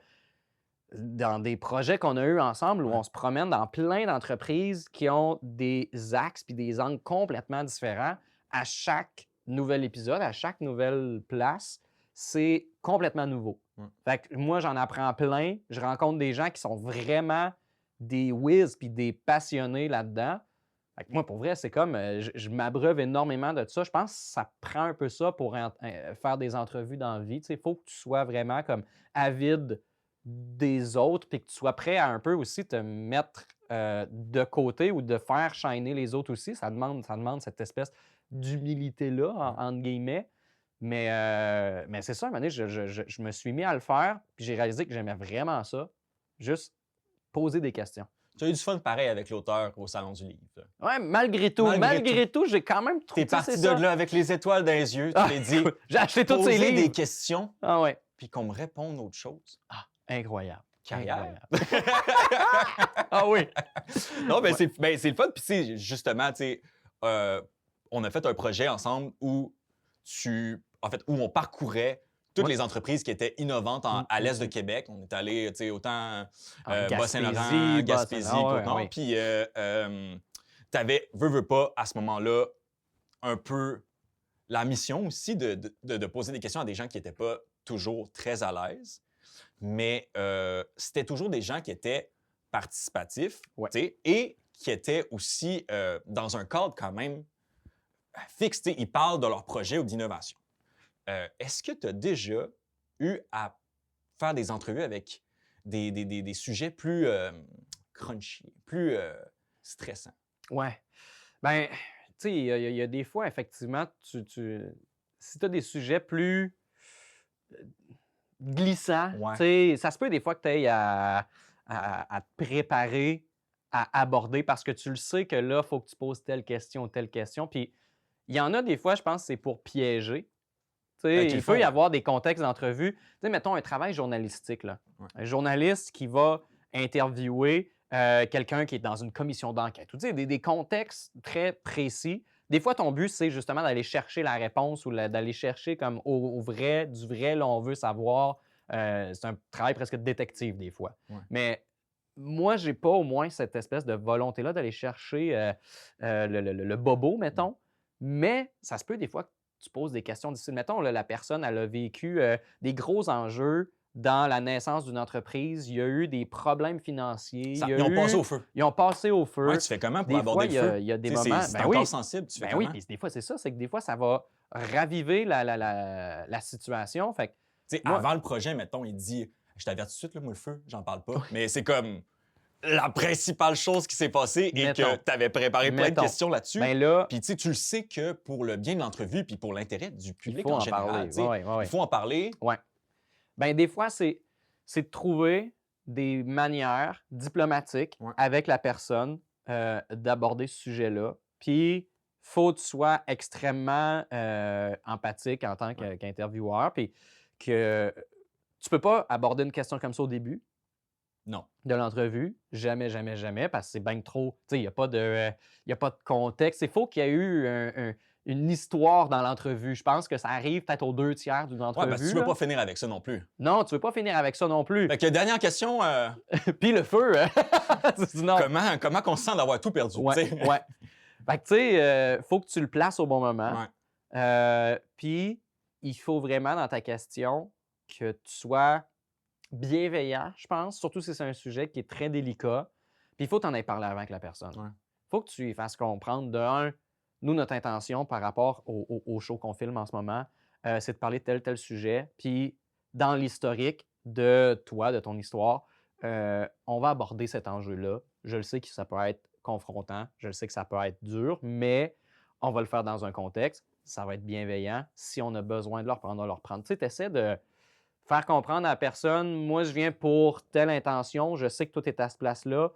dans des projets qu'on a eus ensemble où Ouais. on se promène dans plein d'entreprises qui ont des axes puis des angles complètement différents, à chaque nouvel épisode, à chaque nouvelle place, c'est complètement nouveau. Ouais. Fait que moi, j'en apprends plein. Je rencontre des gens qui sont vraiment des whiz puis des passionnés là-dedans. Fait que moi, pour vrai, c'est comme, je m'abreuve énormément de ça. Je pense que ça prend un peu ça pour faire des entrevues dans la vie. Il faut que tu sois vraiment comme avide des autres, puis que tu sois prêt à un peu aussi te mettre de côté ou de faire shiner les autres aussi. Ça demande cette espèce d'humilité-là, entre guillemets. Mais c'est ça, à un moment donné, je me suis mis à le faire, puis j'ai réalisé que j'aimais vraiment ça. Juste poser des questions. Tu as eu du fun pareil avec l'auteur au Salon du Livre. là. Ouais, malgré tout, j'ai quand même trouvé. T'es parti de là avec les étoiles dans les yeux, tu t'es dit, J'ai acheté tous ces poser livres. des questions, Ah ouais. puis qu'on me réponde autre chose. Incroyable. Carrière. Ah oui. Non, mais c'est le fun. Puis, c'est justement, tu sais, on a fait un projet ensemble où où on parcourait toutes Ouais. les entreprises qui étaient innovantes à l'est de Québec. On est allé, tu sais, autant Bas-Saint-Laurent, Gaspésie, Côte-Nord. Puis, t'avais, veux pas, à ce moment-là, un peu la mission aussi de poser des questions à des gens qui n'étaient pas toujours très à l'aise. Mais c'était toujours des gens qui étaient participatifs, Ouais. tu sais, et qui étaient aussi dans un cadre quand même fixe. Tu sais, ils parlent de leur projet ou d'innovation. Est-ce que tu as déjà eu à faire des entrevues avec des sujets plus crunchy, plus stressants? Ouais. Ben, tu sais, il y a des fois, effectivement, si tu as des sujets plus glissants, Ouais. tu sais, ça se peut des fois que tu aies à te préparer à aborder parce que tu le sais que là, il faut que tu poses telle question. Puis il y en a des fois, je pense, c'est pour piéger. Tu sais, il peut y avoir des contextes d'entrevue. Tu sais, mettons un travail journalistique. Là. Ouais. Un journaliste qui va interviewer quelqu'un qui est dans une commission d'enquête. Tu sais, des contextes très précis. Des fois, ton but, c'est justement d'aller chercher la réponse ou d'aller chercher comme au vrai, du vrai, là, on veut savoir. C'est un travail presque de détective des fois. Ouais. Mais moi, j'ai pas au moins cette espèce de volonté-là d'aller chercher le bobo, mettons. Mais ça se peut des fois que tu poses des questions difficiles. Mettons, là, la personne, elle a vécu des gros enjeux dans la naissance d'une entreprise. Il y a eu des problèmes financiers. Ils ont passé au feu. Ils ont passé au feu. Ouais, tu fais comment pour Des aborder fois, le feu? il y a des Tu sais, moments. c'est encore sensible, tu fais comment? Oui, puis des fois, c'est ça. C'est que des fois, ça va raviver la situation. Fait que, Tu sais, moi- avant le projet, mettons, il dit « Je t'avertis tout de suite, là, moi, le feu, j'en parle pas. » Mais c'est comme la principale chose qui s'est passée et Mettons. que tu avais préparé plein de Mettons. questions là-dessus. ben là, Puis tu sais, tu le sais que pour le bien de l'entrevue puis pour l'intérêt du il public faut en en général, parler. tu sais, Ouais. il faut en parler. Ouais. Ben, des fois, c'est de trouver des manières diplomatiques Ouais. avec la personne d'aborder ce sujet-là. Puis, faut que tu sois extrêmement empathique en tant qu'intervieweur. Puis, que tu peux pas aborder une question comme ça au début Non. de l'entrevue. Jamais, parce que c'est bien trop. Tu sais, il n'y a pas de contexte. Il faut qu'il y ait eu une histoire dans l'entrevue. Je pense que ça arrive peut-être aux 2 tiers d'une Ouais, entrevue. parce que tu veux là. pas finir avec ça non plus. Non, tu veux pas finir avec ça non plus. Fait que dernière question, Puis le feu, non. comment qu'on se sent d'avoir tout perdu? Ouais, tu sais? ouais. Fait que tu sais, faut que tu le places au bon moment. Ouais. Puis il faut vraiment dans ta question que tu sois bienveillant, je pense, surtout si c'est un sujet qui est très délicat. Puis il faut t'en aies parlé avant avec la personne. Ouais. Faut que tu lui fasses comprendre nous, notre intention par rapport au show qu'on filme en ce moment, c'est de parler de tel sujet. Puis dans l'historique de toi, de ton histoire, on va aborder cet enjeu-là. Je le sais que ça peut être confrontant, je le sais que ça peut être dur, mais on va le faire dans un contexte. Ça va être bienveillant. Si on a besoin de leur prendre, on va leur prendre. Tu sais, tu essaies de faire comprendre à la personne, moi, je viens pour telle intention, je sais que tout est à cette place-là,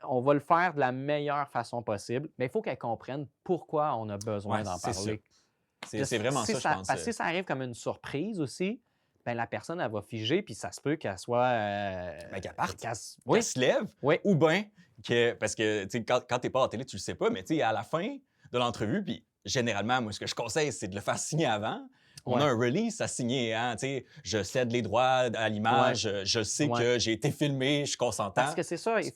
on va le faire de la meilleure façon possible, mais il faut qu'elle comprenne pourquoi on a besoin Ouais, d'en c'est ça. parler. C'est vraiment ça, je pense. Parce que si ça arrive comme une surprise aussi, ben la personne, elle va figer, puis ça se peut qu'elle soit... Ben, qu'elle parte. Oui, Qu'elle se lève, oui, ou bien que, parce que tu sais, quand t'es pas en télé, tu le sais pas, mais tu sais, à la fin de l'entrevue, puis généralement, moi, ce que je conseille, c'est de le faire signer avant. On a ouais, un release à signer, hein, tu sais, je cède les droits à ouais, l'image, je sais ouais. que j'ai été filmé, je suis consentant. Parce que c'est ça, il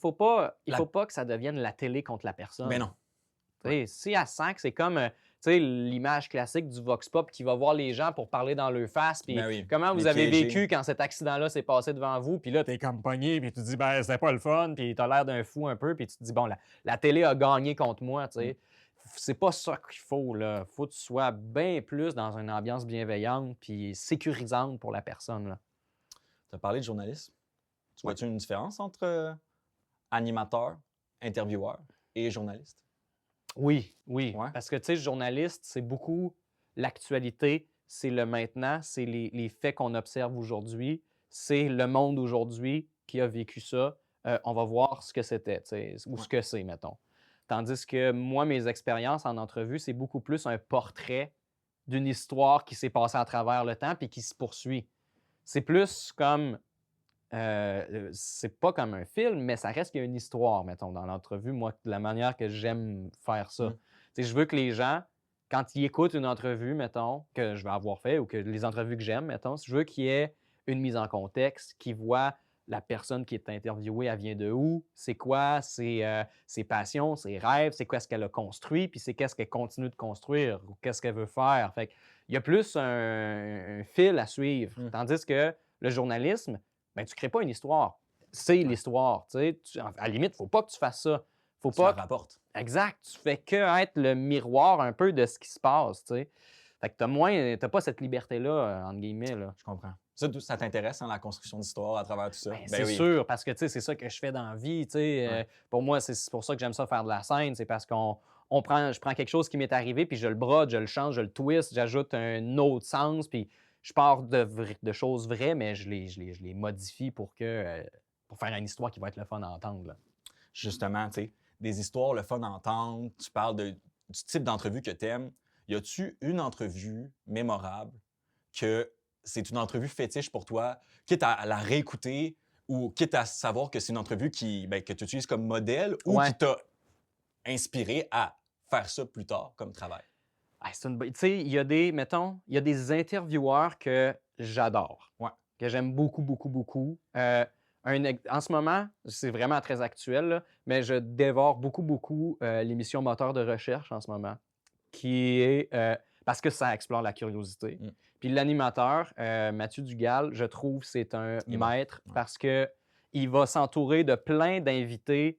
La- faut pas que ça devienne la télé contre la Ben personne. non. Tu sais, si elle sent que c'est comme tu sais, l'image classique du Vox Pop qui va voir les gens pour parler dans leur face, puis Ben oui. comment Les vous avez piéger. vécu quand cet accident-là s'est passé devant vous, puis là, t'es comme pogné, puis tu te dis, ben, c'était pas le fun, puis t'as l'air d'un fou un peu, puis tu te dis, bon, la télé a gagné contre moi, tu sais. C'est pas ça qu'il faut, là. Faut que tu sois bien plus dans une ambiance bienveillante, puis sécurisante pour la personne, là. Tu as parlé de journalisme. Tu Ouais. vois-tu une différence entre animateur, intervieweur et journaliste? Oui, oui. Ouais. Parce que, tu sais, journaliste, c'est beaucoup l'actualité, c'est le maintenant, c'est les faits qu'on observe aujourd'hui, c'est le monde aujourd'hui qui a vécu ça. On va voir ce que c'était, tu sais, ou Ouais. ce que c'est, mettons. Tandis que moi, mes expériences en entrevue, c'est beaucoup plus un portrait d'une histoire qui s'est passée à travers le temps puis qui se poursuit. C'est plus comme c'est pas comme un film, mais ça reste qu'il y a une histoire, mettons, dans l'entrevue, moi, de la manière que j'aime faire ça. Mm. Tu sais, je veux que les gens, quand ils écoutent une entrevue, mettons, que je vais avoir fait ou que les entrevues que j'aime, mettons, je veux qu'il y ait une mise en contexte, qu'ils voient la personne qui est interviewée, elle vient de où, c'est quoi ses passions, ses rêves, c'est quoi ce qu'elle a construit, puis c'est qu'est-ce qu'elle continue de construire ou qu'est-ce qu'elle veut faire. Fait que, il y a plus un fil à suivre. Mm. Tandis que le journalisme, ben, tu ne crées pas une histoire. C'est l'histoire. À la limite, il ne faut pas que tu fasses ça. Faut Tu la pas. rapportes. Exact. Tu fais que être le miroir un peu de ce qui se passe. T'sais. Fait que tu n'as pas cette liberté-là, entre guillemets. Là. Je comprends. Ça t'intéresse, hein, la construction d'histoire à travers tout ça? Ben, Ben c'est oui. sûr, parce que c'est ça que je fais dans la vie. Ouais. Pour moi, c'est pour ça que j'aime ça faire de la scène. C'est parce je prends quelque chose qui m'est arrivé, puis je le brode, je le change, je le twist, j'ajoute un autre sens, puis je pars de choses vraies, mais je les modifie pour faire une histoire qui va être le fun à entendre. Là. Justement, tu sais, des histoires, le fun d'entendre. Tu parles du type d'entrevue que tu aimes. Y a-tu une entrevue mémorable que c'est une entrevue fétiche pour toi, quitte à la réécouter ou quitte à savoir que c'est une entrevue que tu utilises comme modèle ou Ouais. qui t'a inspiré à faire ça plus tard comme travail? Ah, tu sais, il y a des intervieweurs que j'adore, Ouais. que j'aime beaucoup, beaucoup, beaucoup. En ce moment, c'est vraiment très actuel, là, mais je dévore beaucoup, beaucoup l'émission Moteur de recherche en ce moment, qui est parce que ça explore la curiosité. Mm. Puis l'animateur, Mathieu Dugal, je trouve c'est un Il est bon. maître Ouais. parce que il va s'entourer de plein d'invités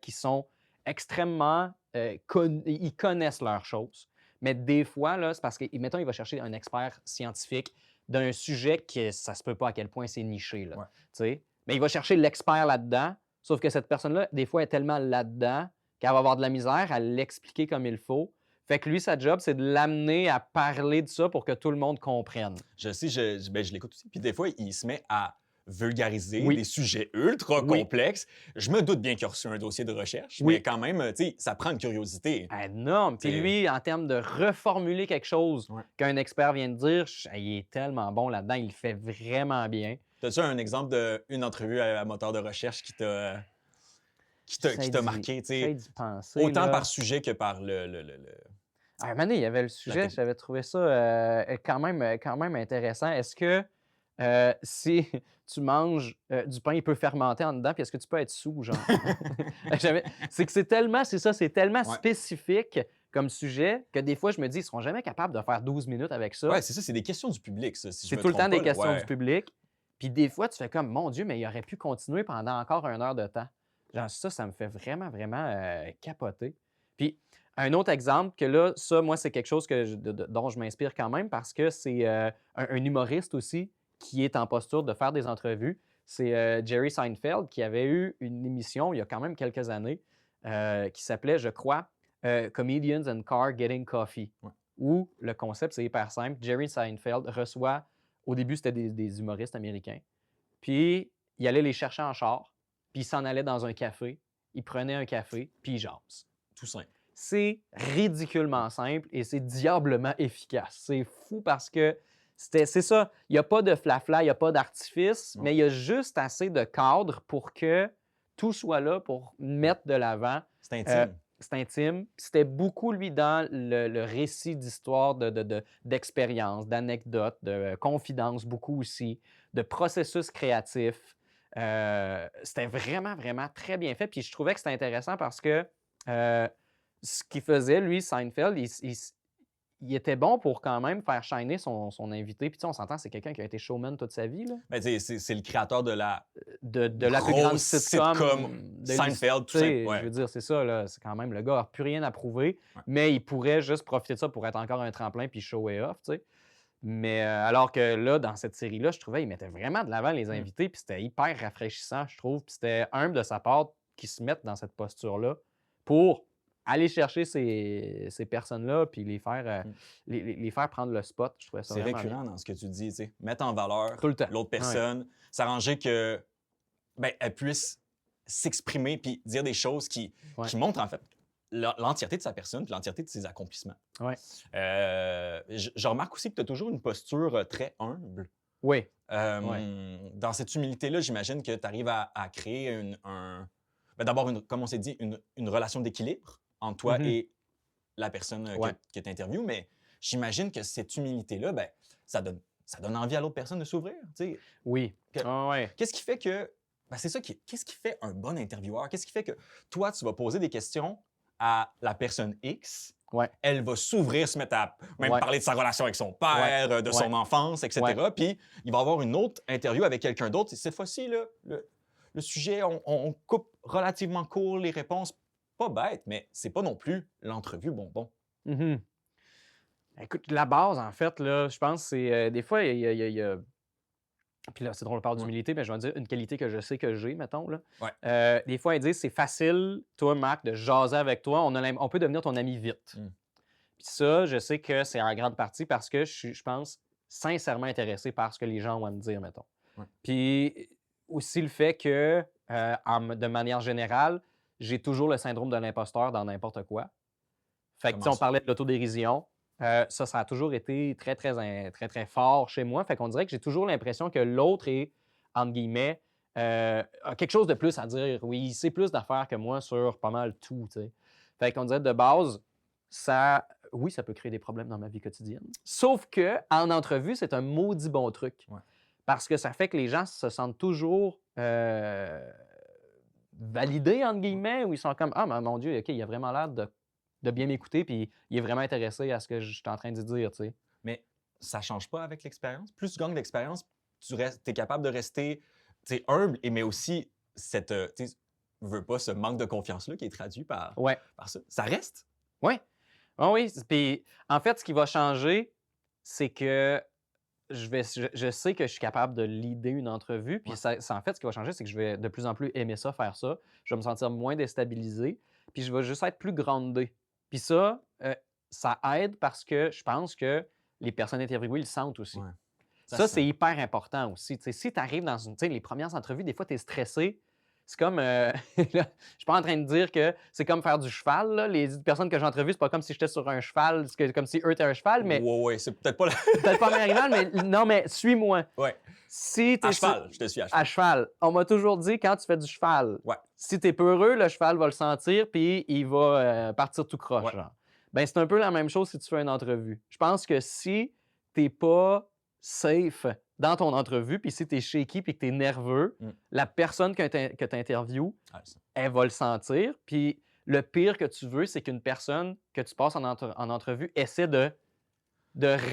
qui sont extrêmement... ils connaissent leurs choses. Mais des fois, là, c'est parce que, mettons, il va chercher un expert scientifique d'un sujet que ça se peut pas à quel point c'est niché. Là, Ouais. t'sais. Mais il va chercher l'expert là-dedans, sauf que cette personne-là, des fois, est tellement là-dedans qu'elle va avoir de la misère à l'expliquer comme il faut. Fait que lui, sa job, c'est de l'amener à parler de ça pour que tout le monde comprenne. Je sais, je l'écoute aussi. Puis des fois, il se met à vulgariser Oui. des sujets ultra Oui. complexes. Je me doute bien qu'il a reçu un dossier de recherche, Oui. mais quand même, tu sais, ça prend une curiosité. Énorme. Puis T'sais- lui, en termes de reformuler quelque chose Ouais. qu'un expert vient de dire, il est tellement bon là-dedans, il le fait vraiment bien. As-tu un exemple d'une entrevue à moteur de recherche qui t'a marqué, tu J'essaie sais, d'y penser. autant là. par sujet que par le... À un moment donné, il y avait le sujet, télé. j'avais trouvé ça quand même intéressant. Est-ce que si tu manges du pain, il peut fermenter en dedans, puis est-ce que tu peux être sous, genre? C'est que c'est tellement Ouais. spécifique comme sujet que des fois, je me dis, ils ne seront jamais capables de faire 12 minutes avec ça. Ouais, c'est ça, c'est des questions du public, ça, si je C'est me tout le trompe temps des pas, là. questions Ouais. du public. Puis des fois, tu fais comme, mon Dieu, mais il aurait pu continuer pendant encore 1 heure de temps. Genre, ça me fait vraiment, vraiment capoter. Puis, un autre exemple, que là, ça, moi, c'est quelque chose dont je m'inspire quand même parce que c'est un humoriste aussi qui est en posture de faire des entrevues. C'est Jerry Seinfeld qui avait eu une émission il y a quand même quelques années qui s'appelait, je crois, Comedians and Car Getting Coffee. Ouais. Où le concept, c'est hyper simple. Jerry Seinfeld reçoit au début, c'était des humoristes américains. Puis, il allait les chercher en char, puis il s'en allait dans un café, il prenait un café, puis il jase. Tout simple. C'est ridiculement simple et c'est diablement efficace. C'est fou parce que c'est ça, il n'y a pas de flafla, il n'y a pas d'artifice, Non. mais il y a juste assez de cadre pour que tout soit là pour mettre de l'avant. C'est intime. C'est intime. C'était beaucoup, lui, dans le récit d'histoire, d'expérience, d'anecdotes, de confidences, beaucoup aussi, de processus créatif. C'était vraiment, vraiment très bien fait. Puis je trouvais que c'était intéressant parce que ce qu'il faisait, lui, Seinfeld, il était bon pour quand même faire shiner son invité. Puis tu sais, on s'entend, c'est quelqu'un qui a été showman toute sa vie. Là. Ben, c'est le créateur de la De la plus grande grosse sitcom de Seinfeld, tout tu sais, simple. Ouais. Je veux dire, c'est ça, là, c'est quand même, le gars n'a plus rien à prouver, Ouais. mais il pourrait juste profiter de ça pour être encore un tremplin puis show it off, tu sais. Mais alors que là, dans cette série-là, je trouvais qu'il mettait vraiment de l'avant les invités, puis c'était hyper rafraîchissant, je trouve, puis c'était humble de sa part qu'ils se mettent dans cette posture-là pour aller chercher ces personnes-là puis les faire, les faire prendre le spot. Je trouvais ça C'est vraiment récurrent dans ce que tu dis, tu sais. Mettre en valeur Tout le temps. l'autre personne, s'arranger que elle puisse s'exprimer puis dire des choses qui montrent en fait l'entièreté de sa personne puis l'entièreté de ses accomplissements. Ouais. Je remarque aussi que tu as toujours une posture très humble. Oui. Dans cette humilité-là, j'imagine que tu arrives à créer d'abord, comme on s'est dit, une relation d'équilibre entre toi et la personne que tu interviews, mais j'imagine que cette humilité-là, ça donne envie à l'autre personne de s'ouvrir. T'sais. Oui. Qu'est-ce qui fait que... c'est ça qu'est-ce qui fait un bon intervieweur? Qu'est-ce qui fait que toi, tu vas poser des questions à la personne X, elle va s'ouvrir, se mettre à même parler de sa relation avec son père, de son enfance, etc. Puis il va y avoir une autre interview avec quelqu'un d'autre. Et cette fois-ci, là, le sujet, on coupe relativement court les réponses. Pas bête, mais c'est pas non plus l'entrevue bonbon. Mm-hmm. Écoute, la base, en fait, là, je pense, c'est des fois, il y a... Puis là, c'est drôle, on parle d'humilité, mais je vais dire une qualité que je sais que j'ai, mettons. Là. Des fois, ils disent c'est facile, toi, Marc, de jaser avec toi. On peut devenir ton ami vite. Puis ça, je sais que c'est en grande partie parce que je pense, sincèrement intéressé par ce que les gens vont me dire, mettons. Puis aussi le fait que, de manière générale, j'ai toujours le syndrome de l'imposteur dans n'importe quoi. Fait que, on parlait de l'autodérision. Ça a toujours été très, très, très, très fort chez moi. Fait qu'on dirait que j'ai toujours l'impression que l'autre est, entre guillemets, a quelque chose de plus à dire. Oui, il sait plus d'affaires que moi sur pas mal tout, tu sais. Fait qu'on dirait de base, ça peut créer des problèmes dans ma vie quotidienne. Sauf que en entrevue, c'est un maudit bon truc. Parce que ça fait que les gens se sentent toujours validés, entre guillemets, où ils sont comme « Ah, mon Dieu, OK, il a vraiment l'air de bien m'écouter, puis il est vraiment intéressé à ce que je suis en train de dire, tu sais. » Mais ça change pas avec l'expérience. Plus tu gagnes d'expérience, tu es capable de rester humble, mais aussi veux pas ce manque de confiance-là qui est traduit par ça. Ça reste? Oui. Oui. Puis en fait, ce qui va changer, c'est que je sais que je suis capable de leader une entrevue. Puis en fait, ce qui va changer, c'est que je vais de plus en plus aimer ça, faire ça. Je vais me sentir moins déstabilisé. Puis je vais juste être plus groundé. Puis ça aide parce que je pense que les personnes interviewées le sentent aussi. Ça c'est hyper important aussi. T'sais, si tu arrives dans les premières entrevues, des fois, tu es stressé. C'est comme... je suis pas en train de dire que c'est comme faire du cheval. Là. Les personnes que j'ai entrevues, c'est pas comme si j'étais sur un cheval, c'est comme si eux étaient un cheval, mais... Oui, c'est peut-être pas... peut-être pas un animal, mais non, mais suis-moi. Si à cheval, je te suis à cheval. À cheval. On m'a toujours dit, quand tu fais du cheval, si tu es peureux, le cheval va le sentir, puis il va partir tout croche. Genre. Ben, c'est un peu la même chose si tu fais une entrevue. Je pense que si t'es pas safe dans ton entrevue, puis si tu es shaky puis que tu es nerveux, la personne que tu interviews, elle va le sentir. Puis le pire que tu veux, c'est qu'une personne que tu passes en entrevue essaie de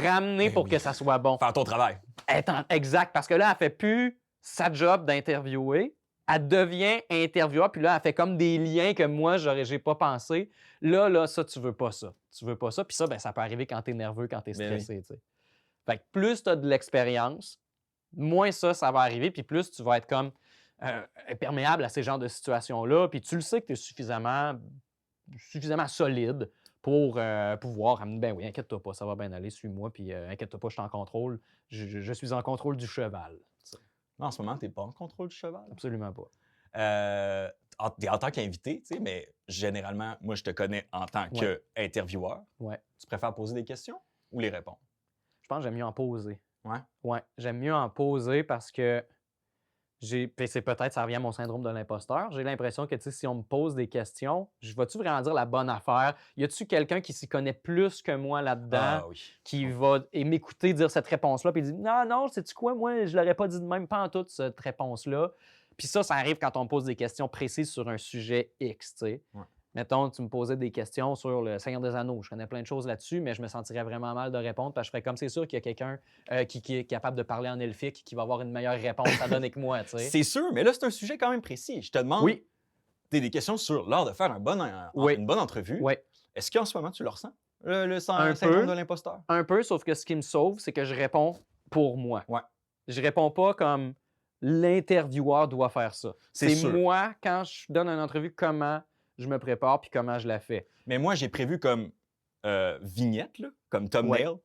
ramener pour que ça soit bon. Faire ton travail. Exact, parce que là, elle fait plus sa job d'interviewer, elle devient intervieweur, puis là, elle fait comme des liens que moi, j'ai pas pensé. Là, ça, tu veux pas ça. Tu veux pas ça, puis ça, ça peut arriver quand tu es nerveux, quand tu es stressé, tu sais. Fait que plus tu as de l'expérience, moins ça va arriver, puis plus tu vas être comme imperméable à ces genres de situations-là, puis tu le sais que tu es suffisamment solide pour pouvoir amener, ben oui, inquiète-toi pas, ça va bien aller, suis-moi, puis inquiète-toi pas, je suis en contrôle, je suis en contrôle du cheval. En ce moment, tu n'es pas en contrôle du cheval. Absolument pas. En tant qu'invité, tu sais, mais généralement, moi, je te connais en tant qu'intervieweur. Ouais. Tu préfères poser des questions ou les répondre? Je pense que j'aime mieux en poser. Ouais. Ouais, j'aime mieux en poser parce que puis c'est peut-être, ça revient à mon syndrome de l'imposteur. J'ai l'impression que, tu sais, si on me pose des questions, je vais-tu vraiment dire la bonne affaire? Y a-tu quelqu'un qui s'y connaît plus que moi là-dedans, Ah oui. qui va m'écouter dire cette réponse-là, puis il dit non, non, sais-tu quoi, moi, je l'aurais pas dit de même, pas en toute cette réponse-là. Puis ça arrive quand on me pose des questions précises sur un sujet X, tu sais. Ouais. Mettons, tu me posais des questions sur le Seigneur des Anneaux. Je connais plein de choses là-dessus, mais je me sentirais vraiment mal de répondre parce que je ferais comme c'est sûr qu'il y a quelqu'un qui est capable de parler en elfique qui va avoir une meilleure réponse à donner que moi, tu sais. C'est sûr, mais là, c'est un sujet quand même précis. Je te demande Oui, des questions sur l'art de faire une bonne entrevue. oui. Est-ce qu'en ce moment, tu le ressens, le Un syndrome peu. de l'imposteur? Un peu, sauf que ce qui me sauve, c'est que je réponds pour moi. Ouais. Je réponds pas comme l'intervieweur doit faire ça. C'est sûr. Moi, quand je donne une entrevue, comment je me prépare puis comment je la fais. Mais moi, j'ai prévu comme vignette, là, comme thumbnail. Ouais.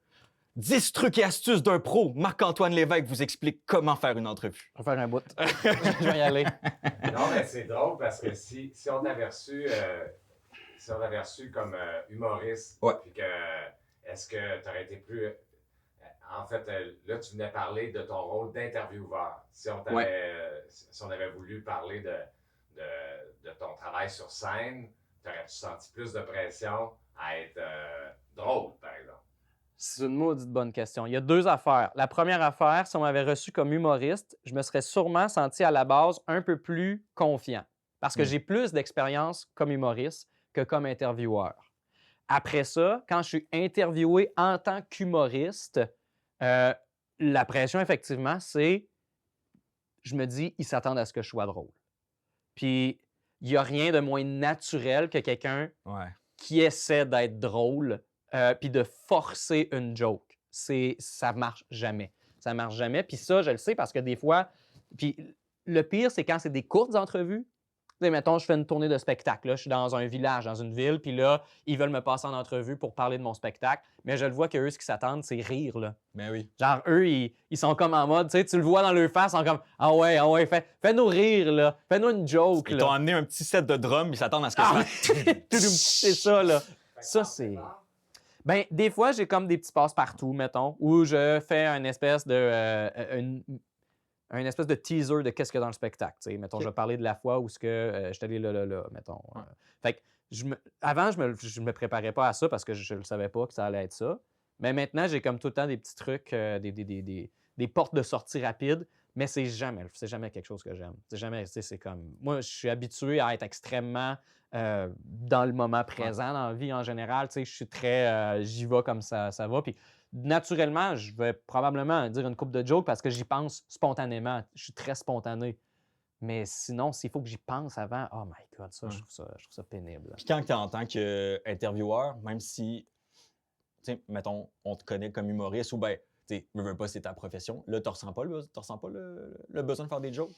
10 trucs et astuces d'un pro. Marc-Antoine Lévesque vous explique comment faire une entrevue. Je vais faire un bout. Je vais y aller. Non, mais c'est drôle parce que si on t'avait reçu comme humoriste, Ouais. puis que est-ce que tu aurais été plus. En fait, là, tu venais parler de ton rôle d'intervieweur. Si on avait voulu parler de ton travail sur scène, t'aurais-tu senti plus de pression à être drôle, par exemple? C'est une maudite bonne question. Il y a 2 affaires. La première affaire, si on m'avait reçu comme humoriste, je me serais sûrement senti à la base un peu plus confiant parce que j'ai plus d'expérience comme humoriste que comme intervieweur. Après ça, quand je suis interviewé en tant qu'humoriste, la pression, effectivement, c'est, je me dis, ils s'attendent à ce que je sois drôle. Puis, il n'y a rien de moins naturel que quelqu'un Ouais. qui essaie d'être drôle puis de forcer une joke. Ça marche jamais. Ça marche jamais. Puis ça, je le sais parce que des fois... Puis le pire, c'est quand c'est des courtes entrevues. Tu sais, mettons, je fais une tournée de spectacle. Là, je suis dans un village, dans une ville, puis là, ils veulent me passer en entrevue pour parler de mon spectacle. Mais je le vois qu'eux, ce qu'ils s'attendent, c'est rire. Là. Mais oui. Genre, eux, ils sont comme en mode, tu sais, tu le vois dans leur face, ils sont comme « Ah ouais, fais-nous rire, là. Fais-nous une joke. » Ils t'ont amené un petit set de drums, ils s'attendent à ce que ça... C'est ça, là. Ça, c'est... Ben, des fois, j'ai comme des petits passe-partout, mettons, où je fais une espèce de teaser de qu'est-ce qu'il y a dans le spectacle. T'sais. Mettons, je vais parler de la fois où je suis allé là, mettons. Ouais. Fait que avant, je me préparais pas à ça parce que je ne le savais pas que ça allait être ça. Mais maintenant, j'ai comme tout le temps des petits trucs, des portes de sortie rapides, mais c'est jamais quelque chose que j'aime. C'est jamais, c'est comme... Moi, je suis habitué à être extrêmement dans le moment présent, dans la vie en général. Je suis très... j'y vais comme ça va. Puis naturellement, je vais probablement dire une couple de jokes parce que j'y pense spontanément. Je suis très spontané. Mais sinon, s'il faut que j'y pense avant, oh my God, ça, je trouve ça pénible. Puis quand tu es en tant qu'intervieweur, même si, tu sais, mettons, on te connaît comme humoriste ou bien, tu sais, veux pas, c'est ta profession, là, tu ressens pas le besoin de faire des jokes?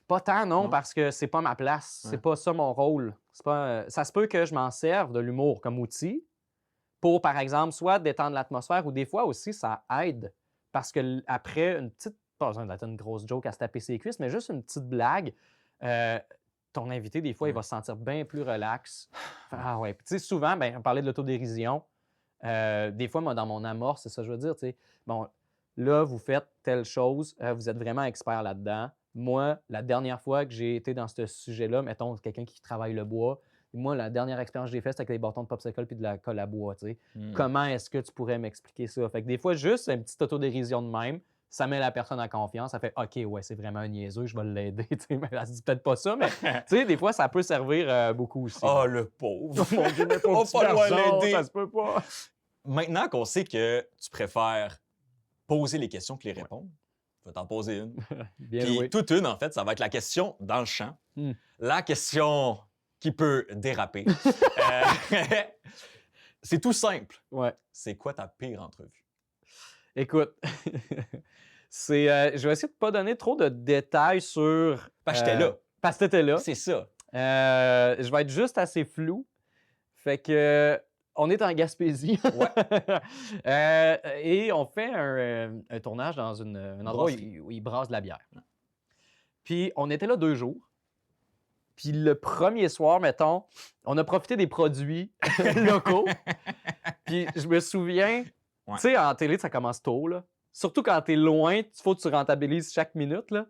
Pas tant, non, parce que c'est pas ma place. Ouais. C'est pas ça mon rôle. C'est pas, ça se peut que je m'en serve de l'humour comme outil pour, par exemple, soit détendre l'atmosphère ou des fois aussi, ça aide. Parce que après une petite, pas besoin d'être une grosse joke à se taper ses cuisses, mais juste une petite blague, ton invité, des fois, il va se sentir bien plus relax. Ah ouais. Puis, tu sais, souvent, ben, on parlait de l'autodérision. Des fois, moi, dans mon amorce, c'est ça que je veux dire, tu sais, bon, là, vous faites telle chose, vous êtes vraiment expert là-dedans. Moi, la dernière fois que j'ai été dans ce sujet-là, mettons, quelqu'un qui travaille le bois, moi, la dernière expérience que j'ai faite, c'était avec des bâtons de popsicle puis de la colle à bois, tu sais. Comment est-ce que tu pourrais m'expliquer ça? Fait que des fois, juste une petite autodérision de même, ça met la personne en confiance, ça fait « OK, ouais, c'est vraiment un niaiseux, je vais l'aider. » Mais elle se dit peut-être pas ça, mais tu sais, des fois, ça peut servir beaucoup aussi. Oh, le pauvre! Oh mon Dieu, mais On va pas loin l'aider! Ça se peut pas! Maintenant qu'on sait que tu préfères poser les questions que les répondre, je vais t'en poser une. Bien Puis joué. toute une, en fait, ça va être la question dans le champ. La question qui peut déraper. C'est tout simple. Ouais. C'est quoi ta pire entrevue? Écoute, je vais essayer de ne pas donner trop de détails sur... Parce que j'étais là. Parce que t'étais là. C'est ça. Je vais être juste assez flou. Fait que on est en Gaspésie. Et on fait un tournage dans un endroit où ils brassent de la bière. Puis on était là 2 jours. Puis le premier soir, mettons, on a profité des produits locaux. Puis je me souviens, tu sais, en télé, ça commence tôt, là. Surtout quand t'es loin, il faut que tu rentabilises chaque minute, là.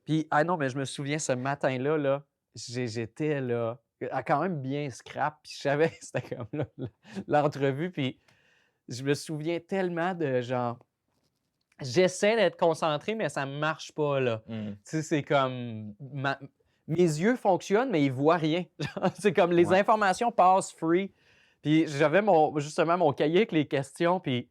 Puis, non, mais je me souviens, ce matin-là, là, j'étais là, quand même bien scrap. Puis je savais que c'était comme là, l'entrevue. Puis je me souviens tellement de genre... J'essaie d'être concentré, mais ça ne marche pas, là. Tu sais, c'est comme... Mes yeux fonctionnent, mais ils voient rien. C'est comme les informations passent free. Puis j'avais justement mon cahier avec les questions, puis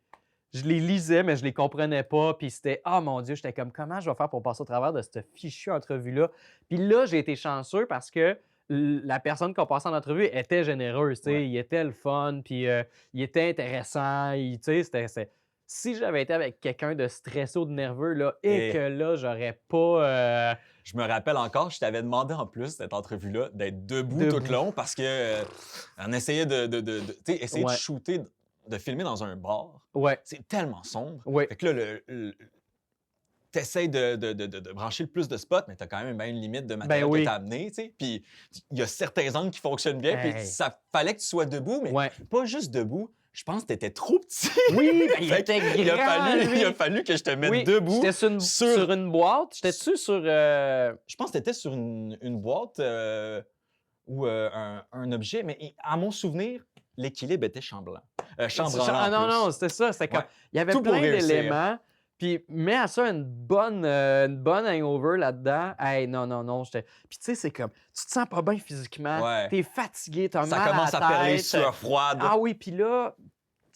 je les lisais, mais je les comprenais pas. Puis c'était, ah mon Dieu, j'étais comme, comment je vais faire pour passer au travers de cette fichue entrevue-là? Puis là, j'ai été chanceux parce que la personne qu'on passait en entrevue était généreuse, tu sais. Il était le fun, puis il était intéressant, tu sais, c'était... Si j'avais été avec quelqu'un de stressé ou de nerveux, là, et que là, j'aurais pas... Je me rappelle encore, je t'avais demandé en plus, cette entrevue-là, d'être debout tout le long parce que on essayait essayer de shooter, de filmer dans un bar. C'est tellement sombre. Fait que là, t'essayes de brancher le plus de spots, mais t'as quand même une limite de matériel que t'as amené, tu sais. Puis il y a certains angles qui fonctionnent bien, puis ça fallait que tu sois debout, mais pas juste debout. Je pense que t'étais trop petit. Oui, ben, il était grand, il a fallu que je te mette debout. J'étais sur une boîte. J'étais-tu sur... Je pense que t'étais sur une boîte ou un objet, mais à mon souvenir, l'équilibre était chambranlant. Non, c'était ça. C'était comme... Il y avait plein d'éléments. Puis, mets à ça une bonne hangover là-dedans. Hey, non. Puis, tu sais, c'est comme, tu te sens pas bien physiquement. T'es fatigué, t'as mal à la tête. Ça commence à perler sueur froide. Ah oui, puis là,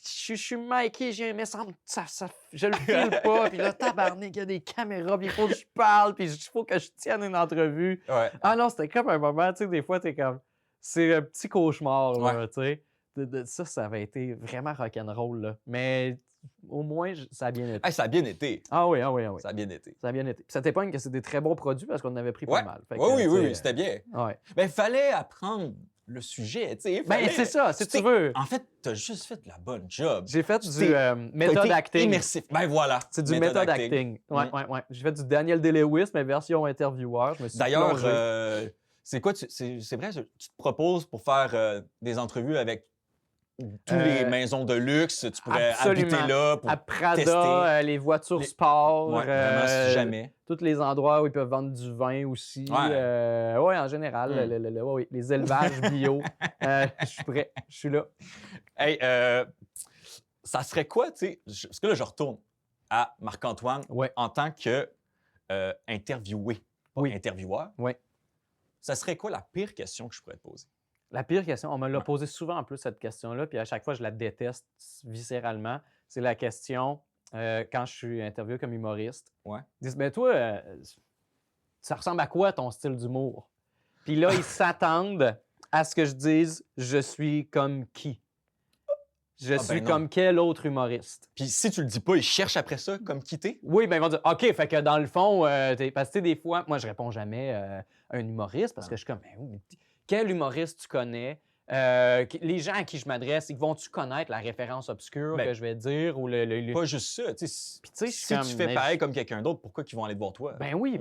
je suis Mikey, mais je le file pas. Puis là, tabarnak, il y a des caméras, puis il faut que je parle, puis il faut que je tienne une entrevue. Ah non, c'était comme un moment, tu sais, des fois, t'es comme, c'est un petit cauchemar, là, tu sais. Ça avait été vraiment rock'n'roll, là. Mais... Au moins, ça a bien été. Ça a bien été. Ah oui. Ça a bien été. Ça a bien été. Puis ça t'épargne que c'est des très bons produits parce qu'on en avait pris pas mal. Oui, c'était bien. Mais il fallait apprendre le sujet, tu sais. C'est ça, si tu veux. En fait, t'as juste fait la bonne job. J'ai fait du méthode acting. Immersif. Voilà. C'est du méthode acting. Ouais. J'ai fait du Daniel Day-Lewis, mais version intervieweur. D'ailleurs, c'est quoi? C'est vrai, tu te proposes pour faire des entrevues avec tous les maisons de luxe, tu pourrais habiter là pour à Prada, tester. Les voitures sport. Vraiment, si jamais. Tous les endroits où ils peuvent vendre du vin aussi. En général, les élevages bio. Je suis prêt, je suis là. Hey, ça serait quoi, tu sais, parce que là, je retourne à Marc-Antoine en tant que interviewé, pas intervieweur. Ça serait quoi la pire question que je pourrais te poser? La pire question, on me l'a posé souvent en plus cette question-là, puis à chaque fois je la déteste viscéralement. C'est la question quand je suis interviewé comme humoriste. Ils disent, ben toi, ça ressemble à quoi ton style d'humour? Puis là, ils s'attendent à ce que je dise, je suis comme qui? Je suis comme quel autre humoriste? Puis si tu le dis pas, ils cherchent après ça comme qui t'es? Oui, ben ils vont dire, OK, fait que dans le fond, parce que des fois, moi je réponds jamais à un humoriste parce que je suis comme, ben oui, quel humoriste tu connais? Les gens à qui je m'adresse, ils vont-tu connaître la référence obscure que je vais dire? Ou Pas juste ça. Si tu fais pareil comme quelqu'un d'autre, pourquoi ils vont aller te voir toi? Ben oui.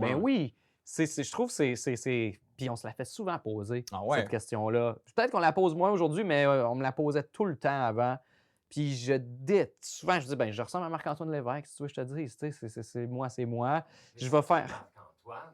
Je trouve que c'est... Puis on se la fait souvent poser, cette question-là. Peut-être qu'on la pose moins aujourd'hui, mais on me la posait tout le temps avant. Puis souvent, je dis, ben je ressemble à Marc-Antoine Lévesque, si tu veux que je te dise. C'est moi. Je vais faire...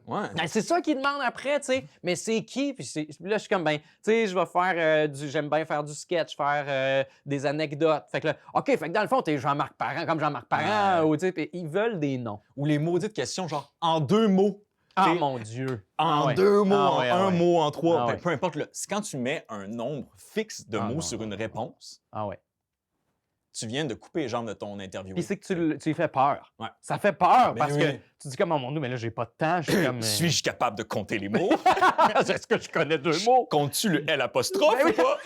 Ben, c'est ça qu'ils demandent après, tu sais. Mais c'est qui? Puis là, je suis comme, ben, tu sais, je vais faire j'aime bien faire du sketch, faire des anecdotes. Fait que là, OK, fait que dans le fond, t'es Jean-Marc Parent, comme Jean-Marc Parent, ou tu sais, puis ils veulent des noms. Ou les maudites questions, genre, en 2 mots. Ah, mon Dieu! En 2 mots, en 1 mot, en 3. Peu importe, là, c'est quand tu mets un nombre fixe de mots sur une réponse. Tu viens de couper les jambes de ton interview. Puis c'est que tu lui fais peur. Ça fait peur parce que tu dis comme, oh mon Dieu, mais là, j'ai pas de temps. Je suis comme. Suis-je capable de compter les mots? Est-ce que je connais 2 mots? Comptes-tu le L' ou pas?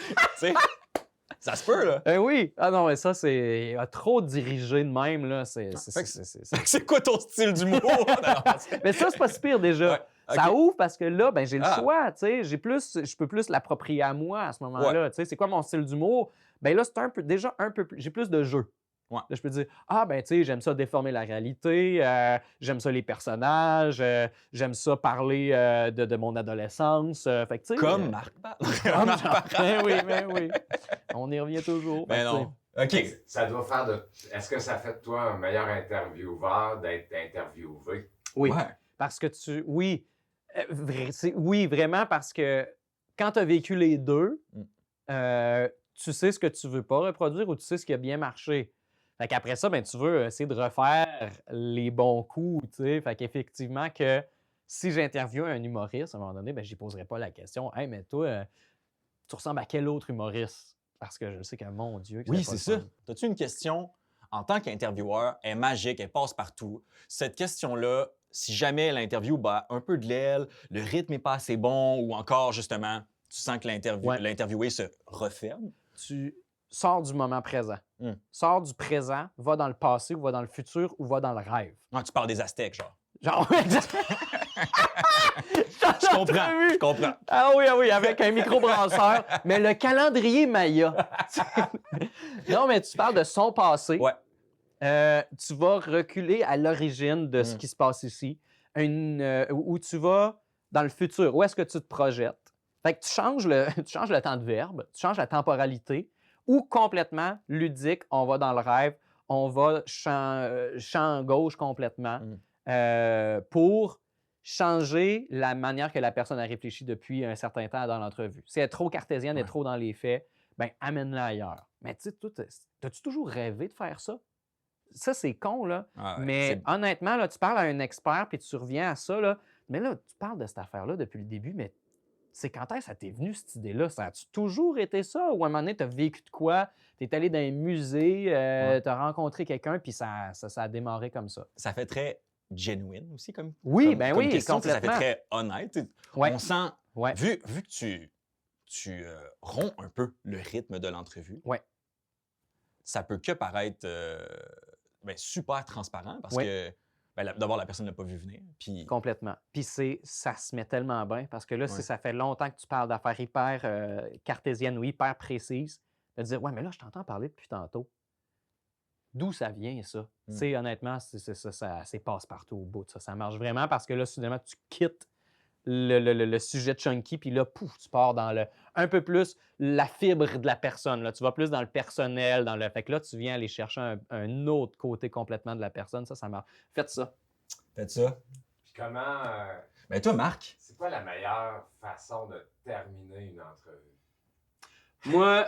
Ça se peut, là. Oui. Ah non, mais ça, c'est trop dirigé de même, là. C'est quoi ton style d'humour? Mais ça, c'est pas si pire déjà. Ça OK. ouvre parce que là, ben, j'ai le Ah. choix, tu sais. Je peux plus l'approprier à moi à ce moment-là. Tu sais, c'est quoi mon style d'humour? Ben là, c'est déjà un peu plus. J'ai plus de jeu. Ouais. Là, je peux dire, ah, ben, tu sais, j'aime ça déformer la réalité, j'aime ça les personnages, j'aime ça parler de mon adolescence. Fait que, tu sais. Comme Marc Comme Marc genre, ben oui. On y revient toujours. Mais Fait que, tu sais, non. OK. Ça doit faire de. Est-ce que ça fait de toi un meilleur intervieweur d'être interviewé? Oui. Ouais. Parce que oui, oui, vraiment, parce que quand tu as vécu les deux, tu sais ce que tu veux pas reproduire ou tu sais ce qui a bien marché. Fait qu'après ça, ben, tu veux essayer de refaire les bons coups, tu sais. Fait qu'effectivement que si j'interviewe un humoriste, à un moment donné, ben, j'y poserai pas la question « Hey, mais toi, tu ressembles à quel autre humoriste? » Parce que je sais que, mon Dieu, que Oui, pas c'est le ça. fun. As-tu une question en tant qu'intervieweur, elle est magique, elle passe partout. Cette question-là, si jamais l'interview bat un peu de l'aile, le rythme n'est pas assez bon ou encore, justement, tu sens que Ouais. l'interviewé se referme. Tu sors du moment présent. Hmm. Sors du présent, va dans le passé ou va dans le futur ou va dans le rêve. Ah, tu parles des Aztèques, genre. Genre, Je comprends. Ah oui, avec un microbrasseur, mais le calendrier Maya. Non, mais tu parles de son passé. Ouais. Tu vas reculer à l'origine de ce qui se passe ici. Où tu vas dans le futur. Où est-ce que tu te projettes? Fait que tu changes le temps de verbe, tu changes la temporalité, ou complètement ludique, on va dans le rêve, on va champ gauche complètement pour changer la manière que la personne a réfléchi depuis un certain temps dans l'entrevue. Si elle est trop cartésienne et trop dans les faits, ben amène-la ailleurs. Mais tu sais, t'as-tu toujours rêvé de faire ça? Ça, c'est con, là. Ah ouais, Mais honnêtement, là, tu parles à un expert puis tu reviens à ça, là. Mais là, tu parles de cette affaire-là depuis le début, mais c'est quand est-ce que ça t'est venu, cette idée-là? Ça a-tu toujours été ça? Ou à un moment donné, tu as vécu de quoi? Tu es allé dans un musée, tu as rencontré quelqu'un, puis ça a démarré comme ça. Ça fait très genuine aussi comme Oui, question. Ça fait complètement. très honnête. Ouais. On sent, Ouais. vu que tu romps un peu le rythme de l'entrevue, Ouais. ça peut que paraître super transparent parce Ouais. que d'abord, la personne ne l'a pas vu venir. Puis Complètement. Puis ça se met tellement bien parce que là, si Ouais. ça fait longtemps que tu parles d'affaires hyper cartésiennes ou hyper précises, de dire, ouais, mais là, je t'entends parler depuis tantôt. D'où ça vient, ça? Tu sais, honnêtement, c'est passe-partout au bout. Ça marche vraiment parce que là, soudainement, tu quittes le sujet chunky, puis là, pouf, tu pars dans un peu plus la fibre de la personne. Là. Tu vas plus dans le personnel, fait que là, tu viens aller chercher un autre côté complètement de la personne. Ça marche. Faites ça. faites ça. Puis comment. Ben toi, Marc, C'est quoi la meilleure façon de terminer une entrevue? Moi,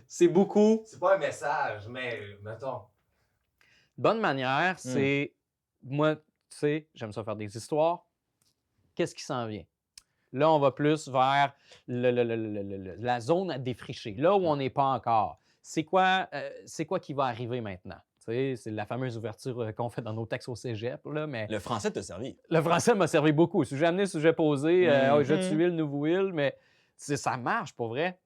c'est beaucoup. C'est pas un message, mais mettons. Bonne manière, c'est. Moi, tu sais, j'aime ça faire des histoires. Qu'est-ce qui s'en vient? Là, on va plus vers la zone à défricher, là où on n'est pas encore. C'est quoi qui va arriver maintenant? Tu sais, c'est la fameuse ouverture qu'on fait dans nos textes au cégep, là, mais le français t'a servi. le français m'a servi beaucoup. Sujet amené, sujet posé, je tue le nouveau il, mais ça marche pour vrai.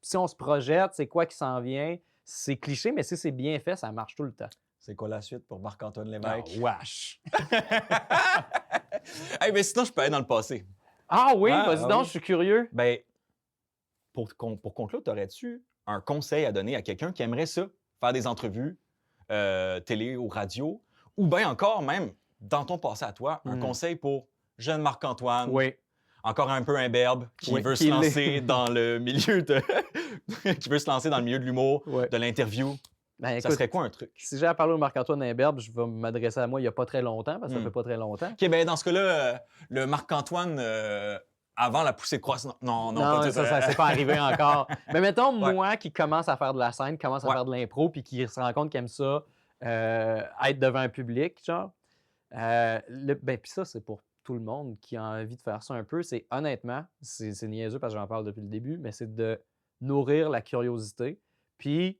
Si on se projette, c'est quoi qui s'en vient? C'est cliché, mais si c'est bien fait, ça marche tout le temps. C'est quoi la suite pour Marc-Antoine Ah, Lévesque? wesh! Hey, mais sinon, je peux aller dans le passé. Ah oui, Ah, vas-y ah donc, oui. je suis curieux. Ben, pour conclure, t'aurais-tu un conseil à donner à quelqu'un qui aimerait ça, faire des entrevues, télé ou radio, ou bien encore même, dans ton passé à toi, un conseil pour jeune Marc-Antoine, Oui. encore un peu imberbe, qui veut se lancer dans le milieu qui veut se lancer dans le milieu de l'humour, de l'interview. Ben, Ça écoute, serait quoi un truc? si j'ai à parler au Marc-Antoine Imberbe, je vais m'adresser à moi il n'y a pas très longtemps, parce que ça fait pas très longtemps. OK, ben dans ce cas-là, le Marc-Antoine avant la poussée de croissance. Non, Non, pas ça s'est pas arrivé encore. Mais mettons, Ouais. moi qui commence à faire de la scène, commence à faire de l'impro, puis qui se rend compte qu'il aime ça, être devant un public, genre. Puis ça, c'est pour tout le monde qui a envie de faire ça un peu. C'est honnêtement, c'est niaiseux parce que j'en parle depuis le début, mais c'est de nourrir la curiosité, puis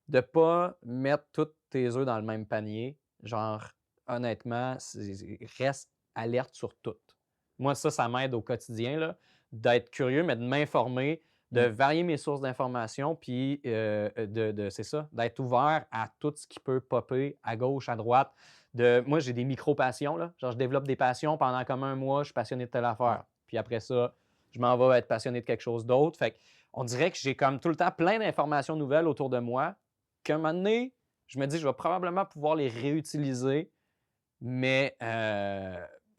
de pas mettre tous tes œufs dans le même panier. Genre, honnêtement, reste alerte sur tout. Moi, ça m'aide au quotidien, là, d'être curieux, mais de m'informer, de varier mes sources d'informations, puis c'est ça, d'être ouvert à tout ce qui peut popper à gauche, à droite, Moi, j'ai des micro-passions, là. Genre, je développe des passions pendant comme un mois, je suis passionné de telle affaire. Puis après ça, je m'en vais être passionné de quelque chose d'autre. Fait qu'on dirait que j'ai comme tout le temps plein d'informations nouvelles autour de moi qu'à un moment donné, je me dis, je vais probablement pouvoir les réutiliser, mais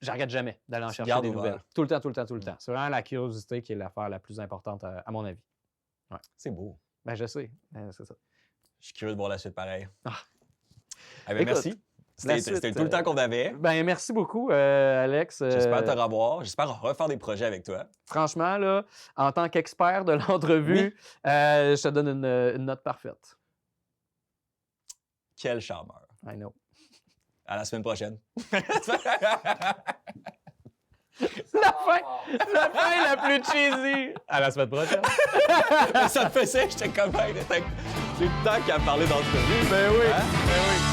j'arrête jamais d'aller en Tu chercher gardes des ouvert. nouvelles. Tout le temps, tout le temps, tout le temps. C'est vraiment la curiosité qui est l'affaire la plus importante, à mon avis. C'est beau. Ben, je sais. C'est ça. Je suis curieux de voir la suite pareil. Ah. Eh bien, Écoute, merci. la C'était suite, tout le temps qu'on avait. Ben, merci beaucoup, Alex. J'espère te revoir. J'espère refaire des projets avec toi. Franchement, là, en tant qu'expert de l'entrevue, je te donne une note parfaite. Quel charmeur. I know. À la semaine prochaine. La fin est la plus cheesy. À la semaine prochaine. Ça me faisait, j'étais comme, c'est le temps qu'il a parlé d'entrevue. Ben oui. Hein? Ben oui.